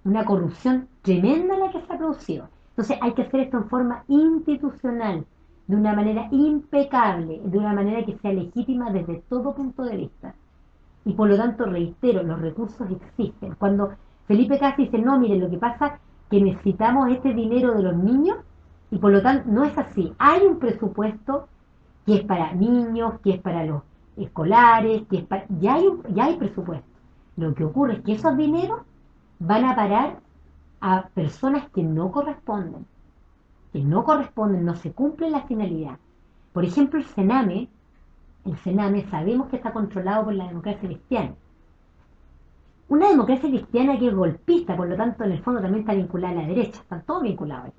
Una corrupción tremenda la que se ha producido. Entonces hay que hacer esto en forma institucional, de una manera impecable, de una manera que sea legítima desde todo punto de vista. Y por lo tanto, reitero, los recursos existen. Cuando Felipe Cast dice, no, miren, lo que pasa es que necesitamos este dinero de los niños, y por lo tanto no es así. Hay un presupuesto que es para niños, que es para los escolares, ya hay presupuesto. Lo que ocurre es que esos dineros van a parar a personas que no corresponden, que no corresponden, no se cumple la finalidad. Por ejemplo, el Sename sabemos que está controlado por la democracia cristiana. Una democracia cristiana que es golpista, por lo tanto, en el fondo también está vinculada a la derecha, están todos vinculados ahí.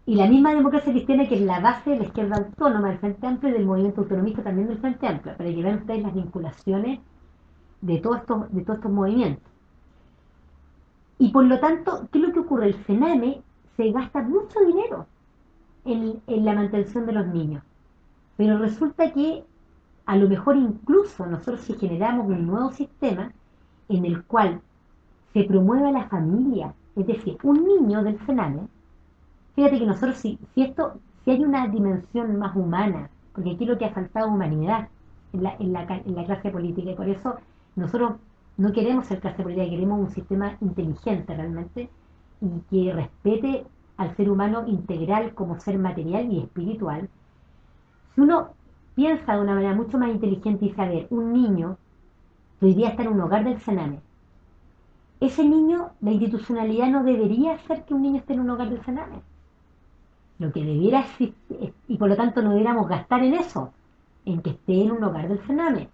Y la misma democracia cristiana que es la base de la izquierda autónoma del Frente Amplio y del movimiento autonomista también del Frente Amplio, para que vean ustedes las vinculaciones de todos estos movimientos. Y por lo tanto, ¿qué es lo que ocurre? El Sename se gasta mucho dinero en la mantención de los niños. Pero resulta que a lo mejor incluso nosotros si generamos un nuevo sistema en el cual se promueva la familia, es decir, un niño del Sename, fíjate que nosotros si hay una dimensión más humana, porque aquí lo que ha faltado es humanidad en la clase política, y por eso nosotros no queremos ser clase política, queremos un sistema inteligente realmente, y que respete al ser humano integral como ser material y espiritual. Si uno piensa de una manera mucho más inteligente y dice, a ver, un niño que hoy día está en un hogar del Sename, ese niño, la institucionalidad no debería hacer que un niño esté en un hogar del Sename. Lo que debiera existir, y por lo tanto no debiéramos gastar en eso, en que esté en un hogar del Sename,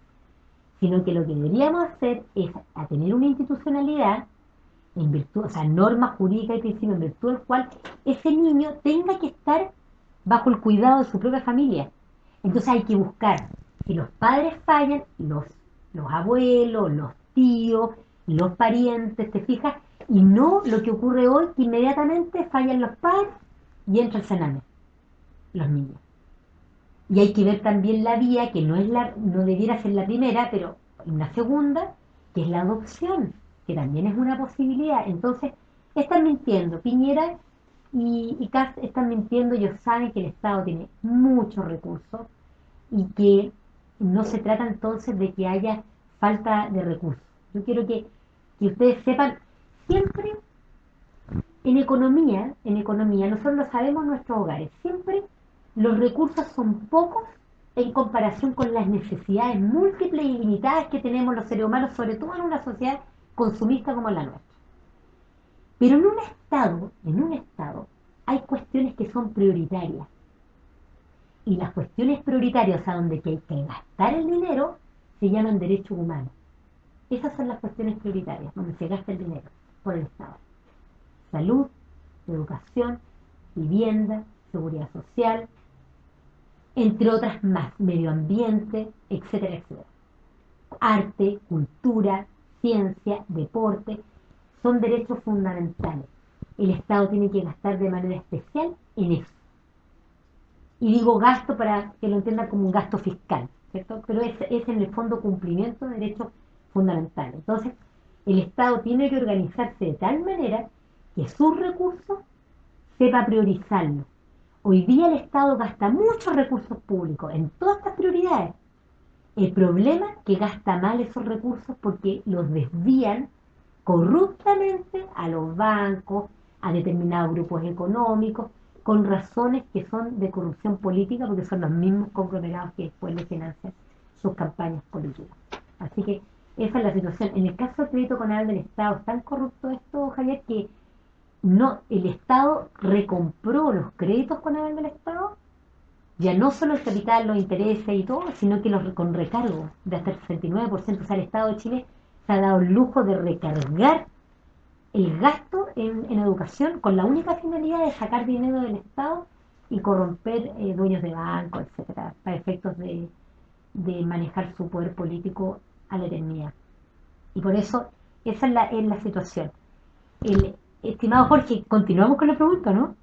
sino que lo que deberíamos hacer es a tener una institucionalidad en virtud, o sea, norma jurídica y principio en virtud del cual ese niño tenga que estar bajo el cuidado de su propia familia. Entonces hay que buscar, si los padres fallan, los abuelos, los tíos, los parientes, ¿te fijas? Y no lo que ocurre hoy, que inmediatamente fallan los padres y entra el Sename, los niños. Y hay que ver también la vía, que no debiera ser la primera, pero una segunda, que es la adopción, que también es una posibilidad. Entonces, están mintiendo. Piñera y Kast están mintiendo, ellos saben que el Estado tiene muchos recursos y que no se trata entonces de que haya falta de recursos. Yo quiero que ustedes sepan, siempre en economía, nosotros lo sabemos en nuestros hogares, siempre los recursos son pocos en comparación con las necesidades múltiples y limitadas que tenemos los seres humanos, sobre todo en una sociedad consumista como la nuestra. Pero en un estado, hay cuestiones que son prioritarias. Y las cuestiones prioritarias a donde hay que gastar el dinero se llaman derechos humanos. Esas son las cuestiones prioritarias, donde se gasta el dinero por el Estado. Salud, educación, vivienda, seguridad social, entre otras más, medio ambiente, etcétera, etcétera. Arte, cultura, ciencia, deporte, son derechos fundamentales. El Estado tiene que gastar de manera especial en eso. Y digo gasto para que lo entiendan como un gasto fiscal, ¿cierto? Pero es en el fondo cumplimiento de derechos fundamentales. Entonces, el Estado tiene que organizarse de tal manera que sus recursos sepa priorizarlos. Hoy día el Estado gasta muchos recursos públicos en todas estas prioridades. El problema es que gasta mal esos recursos porque los desvían corruptamente a los bancos, a determinados grupos económicos, con razones que son de corrupción política, porque son los mismos conglomerados que después le financian sus campañas políticas. Así que esa es la situación. En el caso del crédito conal del Estado, es tan corrupto esto, Javier, que no, el Estado recompró los créditos conal del Estado, ya no solo el capital, los intereses y todo, sino que con recargo de hasta el 69%. O sea, el Estado de Chile se ha dado el lujo de recargar el gasto en educación con la única finalidad de sacar dinero del Estado y corromper dueños de banco, etcétera, para efectos de manejar su poder político a la eternidad. Y por eso esa es la situación. Estimado Jorge, continuamos con la pregunta, ¿no?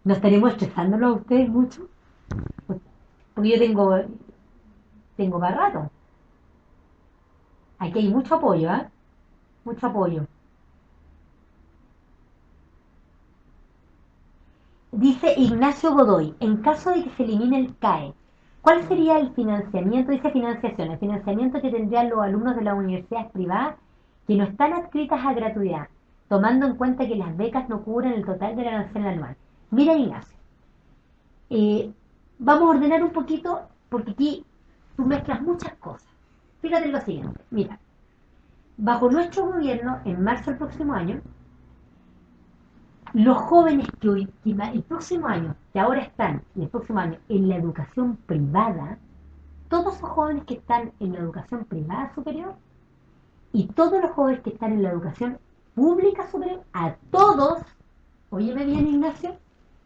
¿No estaremos estresándolo a ustedes mucho? Porque yo tengo para rato. Aquí hay mucho apoyo, ¿eh? Mucho apoyo. Dice Ignacio Godoy, en caso de que se elimine el CAE, ¿cuál sería el financiamiento? Dice financiación, el financiamiento que tendrían los alumnos de las universidades privadas que no están adscritas a gratuidad, tomando en cuenta que las becas no cubren el total de la arancel anual. Mira, Ignacio, vamos a ordenar un poquito, porque aquí tú mezclas muchas cosas. Fíjate en lo siguiente, mira, bajo nuestro gobierno, en marzo del próximo año, los jóvenes que hoy, el próximo año, que ahora están, el próximo año, en la educación privada, todos los jóvenes que están en la educación privada superior y todos los jóvenes que están en la educación pública superior, a todos, óyeme bien Ignacio,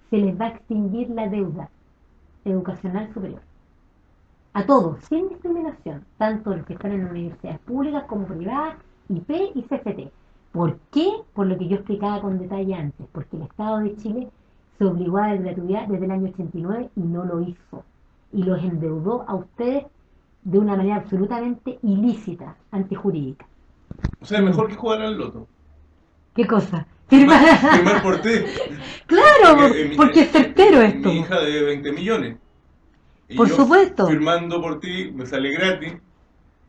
se les va a extinguir la deuda educacional superior. A todos, sin discriminación, tanto los que están en universidades públicas como privadas, IP y CFT. ¿Por qué? Por lo que yo explicaba con detalle antes, porque el Estado de Chile se obligó a la gratuidad desde el año 89 y no lo hizo. Y los endeudó a ustedes de una manera absolutamente ilícita, antijurídica. O sea, es mejor que jugar al loto. ¿Qué cosa? Firmar por ti. Claro, porque es certero mi esto. hija de 20 millones. Y Por yo supuesto, firmando por ti me sale gratis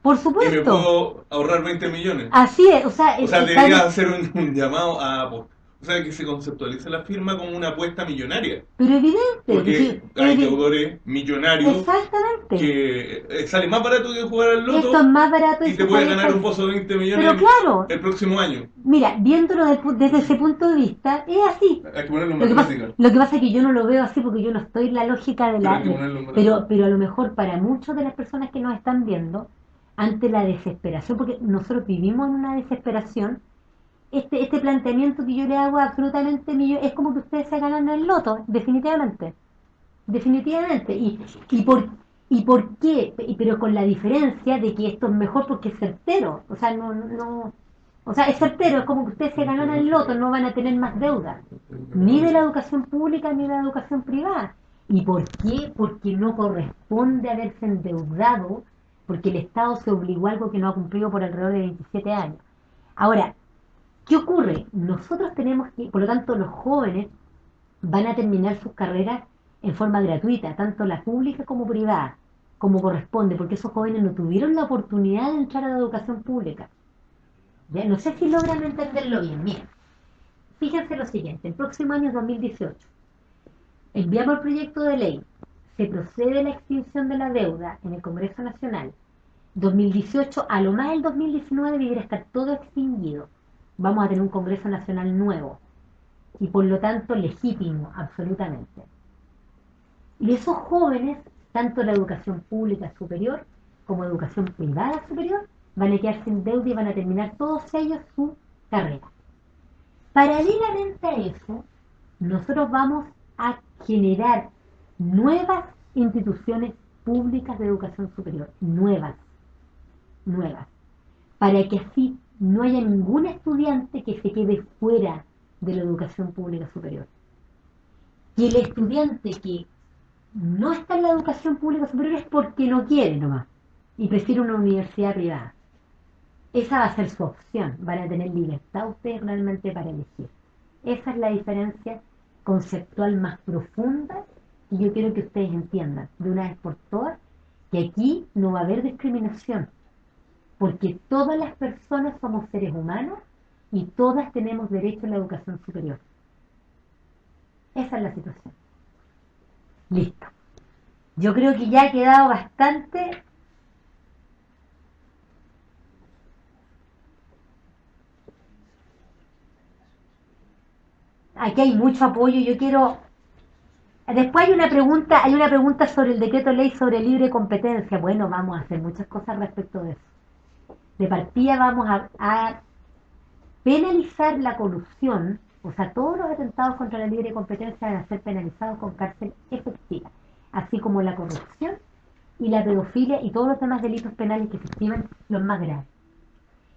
por y me supuesto. puedo ahorrar 20 millones. Así es, o sea, O sea, está deberías hacer un llamado a... O sea, que se conceptualice la firma como una apuesta millonaria. pero evidente, Porque hay deudores millonarios exactamente. que sale más barato que jugar al Esto es loto más barato y y te se puede sale ganar un fácil. pozo de 20 Pero millones claro, el próximo año. mira, viéndolo desde ese punto de vista, es así. Hay que ponerlo en Lo matemática. lo que pasa es que yo no lo veo así porque yo no estoy en la lógica de Pero la... hay que ponerlo en matemática. pero a lo mejor para muchas de las personas que nos están viendo, ante la desesperación, porque nosotros vivimos en una desesperación, este planteamiento que yo le hago absolutamente mío, es como que ustedes se ganan el loto, definitivamente. Definitivamente. ¿Y por qué? Pero con la diferencia de que esto es mejor porque es certero. O sea, o sea, es certero, es como que ustedes se ganan el loto, no van a tener más deuda. Ni de la educación pública ni de la educación privada. ¿Y por qué? Porque no corresponde haberse endeudado, porque el Estado se obligó a algo que no ha cumplido por alrededor de 27 años. Ahora, ¿qué ocurre? Nosotros tenemos que, por lo tanto, los jóvenes van a terminar sus carreras en forma gratuita, tanto la pública como privada, como corresponde, porque esos jóvenes no tuvieron la oportunidad de entrar a la educación pública. ¿Ya? No sé si logran entenderlo bien. Mira, fíjense lo siguiente, el próximo año es 2018. Enviamos el proyecto de ley, se procede a la extinción de la deuda en el Congreso Nacional. 2018, a lo más el 2019 debería estar todo extinguido. Vamos a tener un Congreso Nacional nuevo y por lo tanto legítimo, absolutamente. Y esos jóvenes, tanto la educación pública superior como educación privada superior, van a quedar sin deuda y van a terminar todos ellos su carrera. Paralelamente a eso, nosotros vamos a generar nuevas instituciones públicas de educación superior, nuevas, para que así no haya ningún estudiante que se quede fuera de la educación pública superior. Y el estudiante que no está en la educación pública superior es porque no quiere nomás y prefiere una universidad privada. Esa va a ser su opción, van a tener libertad ustedes realmente para elegir. Esa es la diferencia conceptual más profunda que yo quiero que ustedes entiendan de una vez por todas, que aquí no va a haber discriminación, porque todas las personas somos seres humanos y todas tenemos derecho a la educación superior. Esa es la situación. Listo. Yo creo que ya ha quedado bastante. Aquí hay mucho apoyo. Yo quiero. Después hay una pregunta sobre el decreto ley sobre libre competencia. Bueno, vamos a hacer muchas cosas respecto de eso. De partida vamos a penalizar la corrupción, o sea, todos los atentados contra la libre competencia van a ser penalizados con cárcel efectiva, así como la corrupción y la pedofilia y todos los demás delitos penales que se estiman los más graves.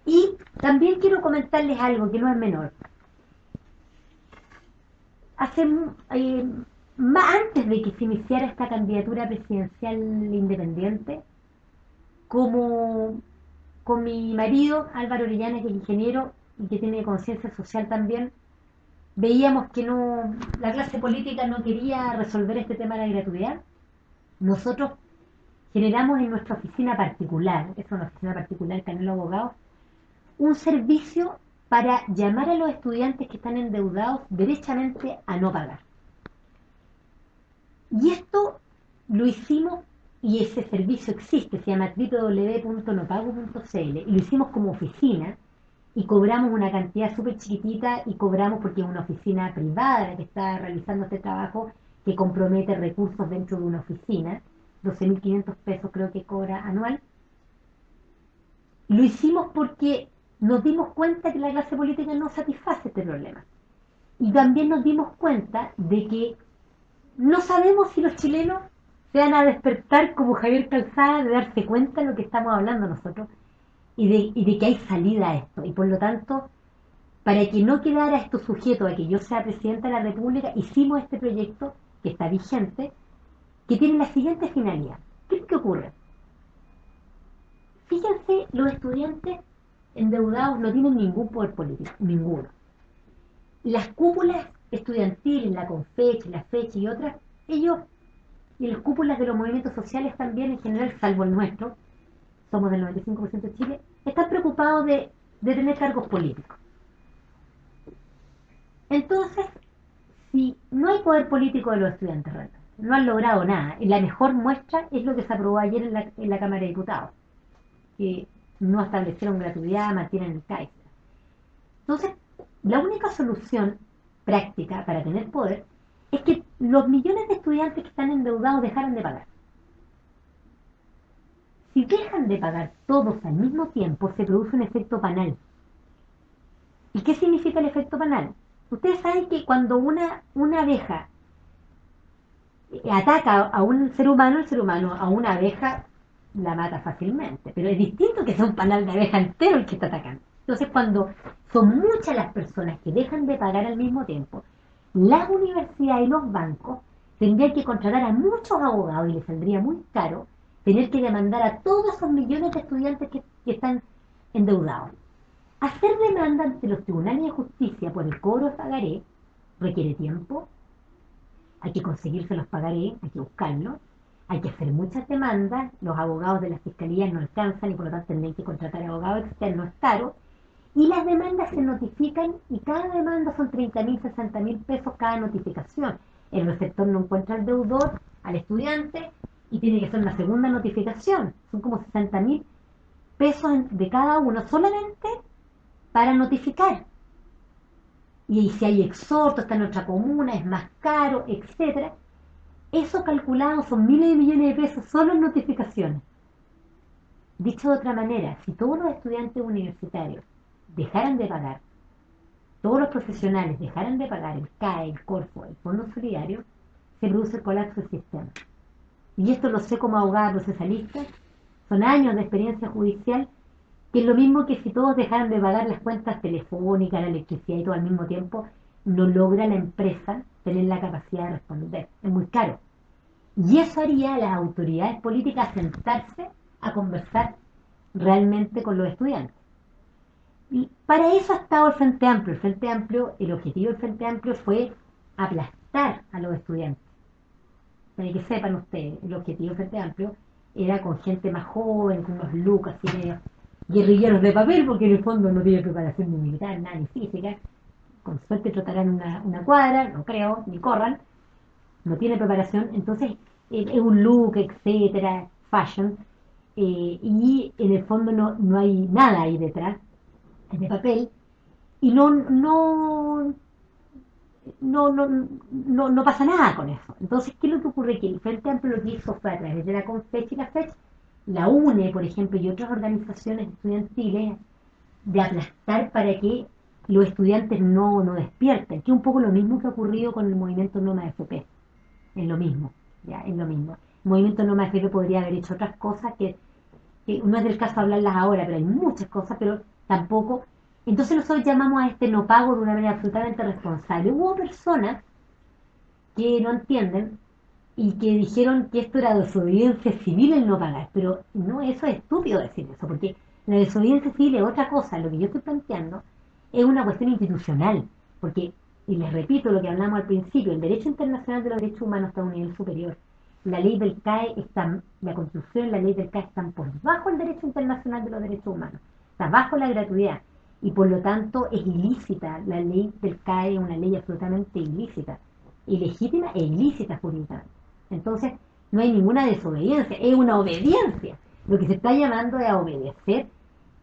Y también quiero comentarles algo que no es menor. Hace antes de que se iniciara esta candidatura presidencial independiente, como con mi marido Álvaro Orellana, que es ingeniero y que tiene conciencia social también, veíamos que no, la clase política no quería resolver este tema de la gratuidad. Nosotros generamos en nuestra oficina particular, es una oficina particular, Canelo Abogados, un servicio para llamar a los estudiantes que están endeudados derechamente a no pagar. Y esto lo hicimos, y ese servicio existe, se llama www.nopago.cl, y lo hicimos como oficina, y cobramos una cantidad súper chiquitita y cobramos porque es una oficina privada la que está realizando este trabajo que compromete recursos dentro de una oficina, 12.500 pesos creo que cobra anual. Lo hicimos porque nos dimos cuenta que la clase política no satisface este problema. Y también nos dimos cuenta de que no sabemos si los chilenos se van a despertar como Javier Calzada de darse cuenta de lo que estamos hablando nosotros y de que hay salida a esto. Y por lo tanto, para que no quedara esto sujeto a que yo sea presidenta de la República, hicimos este proyecto que está vigente, que tiene la siguiente finalidad. ¿Qué es lo que ocurre? Fíjense, los estudiantes endeudados no tienen ningún poder político, ninguno. Las cúpulas estudiantiles, la Confeche, la Feche y otras, ellos y las cúpulas de los movimientos sociales también en general, salvo el nuestro, somos del 95% de Chile, están preocupados de tener cargos políticos. Entonces, si no hay poder político de los estudiantes realmente, no han logrado nada, y la mejor muestra es lo que se aprobó ayer en la Cámara de Diputados, que no establecieron gratuidad, mantienen el CAE. Entonces, la única solución práctica para tener poder es que los millones de estudiantes que están endeudados dejaran de pagar. Si dejan de pagar todos al mismo tiempo, se produce un efecto panal. ¿Y qué significa el efecto panal? Ustedes saben que cuando una abeja ataca a un ser humano, el ser humano a una abeja la mata fácilmente, pero es distinto que sea un panal de abeja entero el que está atacando. Entonces, cuando son muchas las personas que dejan de pagar al mismo tiempo, las universidades y los bancos tendrían que contratar a muchos abogados y les saldría muy caro tener que demandar a todos esos millones de estudiantes que están endeudados. Hacer demanda ante los tribunales de justicia por el cobro de pagaré requiere tiempo, hay que conseguirse los pagaré, hay que buscarlos, hay que hacer muchas demandas, los abogados de las fiscalías no alcanzan y por lo tanto tendrán que contratar abogados externos, es caro, y las demandas se notifican y cada demanda son 30.000, 60.000 pesos cada notificación. El receptor no encuentra al deudor, al estudiante, y tiene que hacer una segunda notificación. Son como 60.000 pesos de cada uno solamente para notificar. Y si hay exhorto, está en otra comuna, es más caro, etcétera. Eso calculado son miles de millones de pesos solo en notificaciones. Dicho de otra manera, si todos los estudiantes universitarios dejaran de pagar, todos los profesionales dejaran de pagar el CAE, el Corfo, el Fondo Solidario, se produce el colapso del sistema. Y esto lo sé como abogada procesalista, son años de experiencia judicial, que es lo mismo que si todos dejaran de pagar las cuentas telefónicas, la electricidad y todo al mismo tiempo, no logra la empresa tener la capacidad de responder. Es muy caro. Y eso haría a las autoridades políticas sentarse a conversar realmente con los estudiantes. Y para eso ha estado el Frente Amplio. El Frente Amplio, el objetivo del Frente Amplio fue aplastar a los estudiantes. Para que sepan ustedes, el objetivo del Frente Amplio era con gente más joven, con unos looks así de guerrilleros de papel, porque en el fondo no tiene preparación ni militar, nada, ni física. Con suerte trotarán una cuadra, no creo, ni corran. No tiene preparación, entonces es un look, etcétera, fashion, y en el fondo no hay nada ahí detrás, es de papel, y no pasa nada con eso. Entonces, ¿qué es lo que ocurre? Que el Frente Amplio lo que hizo fue a través de la Confeche y la Feche, la UNE, por ejemplo, y otras organizaciones estudiantiles, de aplastar para que los estudiantes no despierten, que es un poco lo mismo que ha ocurrido con el movimiento Noma FP. Es lo mismo, ya, es lo mismo. El movimiento No Más F podría haber hecho otras cosas que no es del caso hablarlas ahora, pero hay muchas cosas, pero tampoco. Entonces nosotros llamamos a este no pago de una manera absolutamente responsable. Hubo personas que no entienden y que dijeron que esto era desobediencia civil el no pagar, pero no, eso es estúpido decir eso, porque la desobediencia civil es otra cosa. Lo que yo estoy planteando es una cuestión institucional, porque, y les repito lo que hablamos al principio, el derecho internacional de los derechos humanos está a un nivel superior. La ley del CAE está, la Constitución y la ley del CAE están por bajo el derecho internacional de los derechos humanos, está bajo la gratuidad, y por lo tanto es ilícita. La ley del CAE es una ley absolutamente ilícita, ilegítima e ilícita jurídicamente. Entonces, no hay ninguna desobediencia, es una obediencia. Lo que se está llamando es a obedecer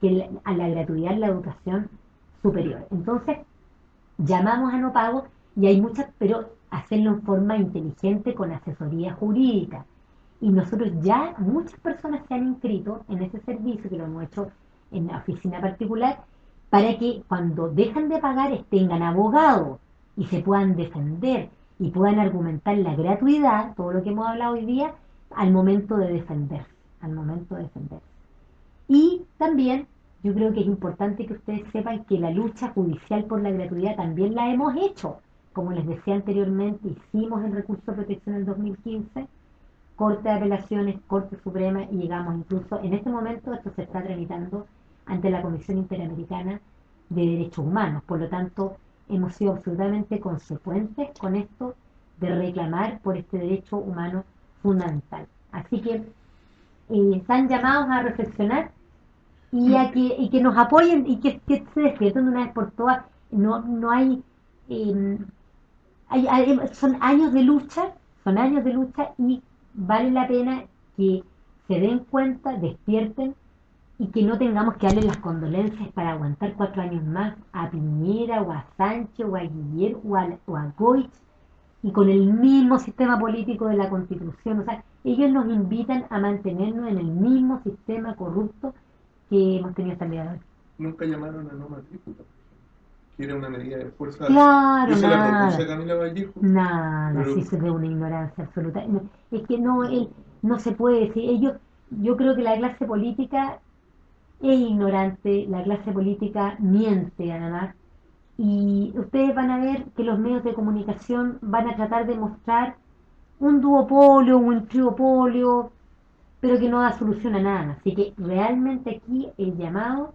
que a la gratuidad en la educación superior. Entonces, llamamos a no pago y hay muchas, pero hacerlo en forma inteligente con asesoría jurídica. Y nosotros ya, muchas personas se han inscrito en ese servicio, que lo hemos hecho en la oficina particular, para que cuando dejan de pagar tengan abogado y se puedan defender y puedan argumentar la gratuidad, todo lo que hemos hablado hoy día, al momento de defenderse, al momento de defenderse. Y también yo creo que es importante que ustedes sepan que la lucha judicial por la gratuidad también la hemos hecho. Como les decía anteriormente, hicimos el recurso de protección en el 2015, Corte de Apelaciones, Corte Suprema, y llegamos incluso, en este momento esto se está tramitando ante la Comisión Interamericana de Derechos Humanos. Por lo tanto, hemos sido absolutamente consecuentes con esto de reclamar por este derecho humano fundamental. Así que están llamados a reflexionar y que nos apoyen y que se despierten de una vez por todas. No hay, eh, son años de lucha, son años de lucha y vale la pena que se den cuenta, despierten y que no tengamos que darle las condolencias para aguantar 4 años más a Piñera o a Sánchez o a Guillermo o a Goich y con el mismo sistema político de la Constitución. O sea, ellos nos invitan a mantenernos en el mismo sistema corrupto que hemos tenido hasta el día de hoy. Nunca llamaron a no matrícula, que era una medida de fuerza. Claro, Yo se la propuse a nada, Camila Vallejo, nada, pero sí, eso es de una ignorancia absoluta. No, es que no, no se puede decir, yo creo que la clase política es ignorante, la clase política miente además, y ustedes van a ver que los medios de comunicación van a tratar de mostrar un duopolio, un triopolio, pero que no da solución a nada. Así que realmente aquí el llamado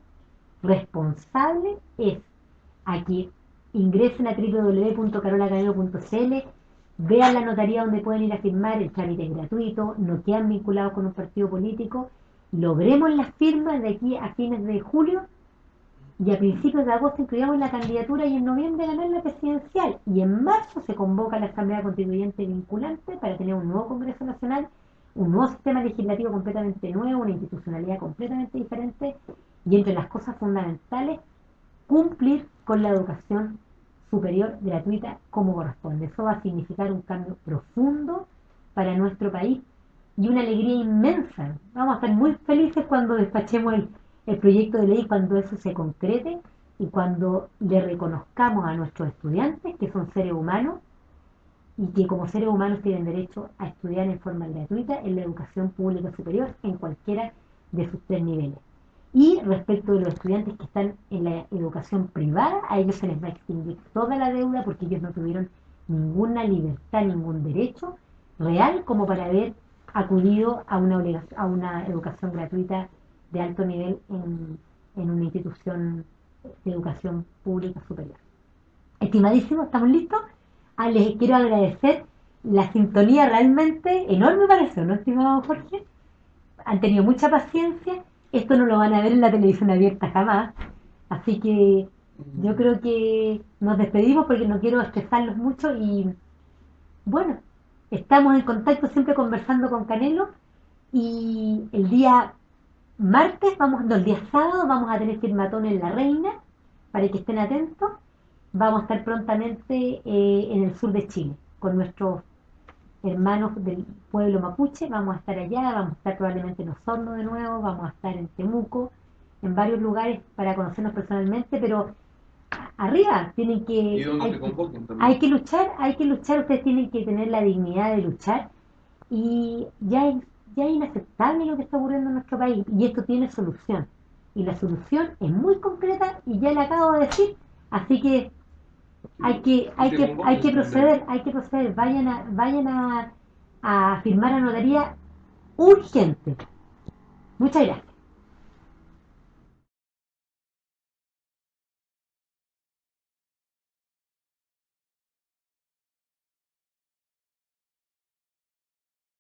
responsable es a que ingresen a www.carolacanelo.cl, vean la notaría donde pueden ir a firmar, el trámite es gratuito, no quedan vinculados con un partido político, logremos las firmas de aquí a fines de julio y a principios de agosto incluyamos la candidatura y en noviembre ganar la presidencial y en marzo se convoca la Asamblea Constituyente vinculante para tener un nuevo Congreso Nacional, un nuevo sistema legislativo completamente nuevo, una institucionalidad completamente diferente y entre las cosas fundamentales cumplir con la educación superior gratuita como corresponde. Eso va a significar un cambio profundo para nuestro país y una alegría inmensa. Vamos a estar muy felices cuando despachemos el proyecto de ley, cuando eso se concrete y cuando le reconozcamos a nuestros estudiantes que son seres humanos y que como seres humanos tienen derecho a estudiar en forma gratuita en la educación pública superior en cualquiera de sus 3 niveles. Y respecto de los estudiantes que están en la educación privada, a ellos se les va a extinguir toda la deuda porque ellos no tuvieron ninguna libertad, ningún derecho real como para haber acudido a una educación gratuita de alto nivel en una institución de educación pública superior. Estimadísimos, ¿estamos listos? Les quiero agradecer la sintonía realmente enorme pareció, ¿no, estimado Jorge? Han tenido mucha paciencia, esto no lo van a ver en la televisión abierta jamás, así que yo creo que nos despedimos porque no quiero estresarlos mucho y bueno, estamos en contacto siempre conversando con Canelo y el día martes, no, el día sábado vamos a tener firmatón en La Reina para que estén atentos. Vamos a estar prontamente en el sur de Chile con nuestros hermanos del pueblo mapuche, vamos a estar allá, vamos a estar probablemente en Osorno de nuevo, vamos a estar en Temuco, en varios lugares para conocernos personalmente, pero arriba tienen y que, donde te convoquen hay también. que luchar, ustedes tienen que tener la dignidad de luchar y ya es inaceptable lo que está ocurriendo en nuestro país y esto tiene solución y la solución es muy concreta y ya la acabo de decir, así que hay que proceder, vayan a firmar a notaría urgente. Muchas gracias.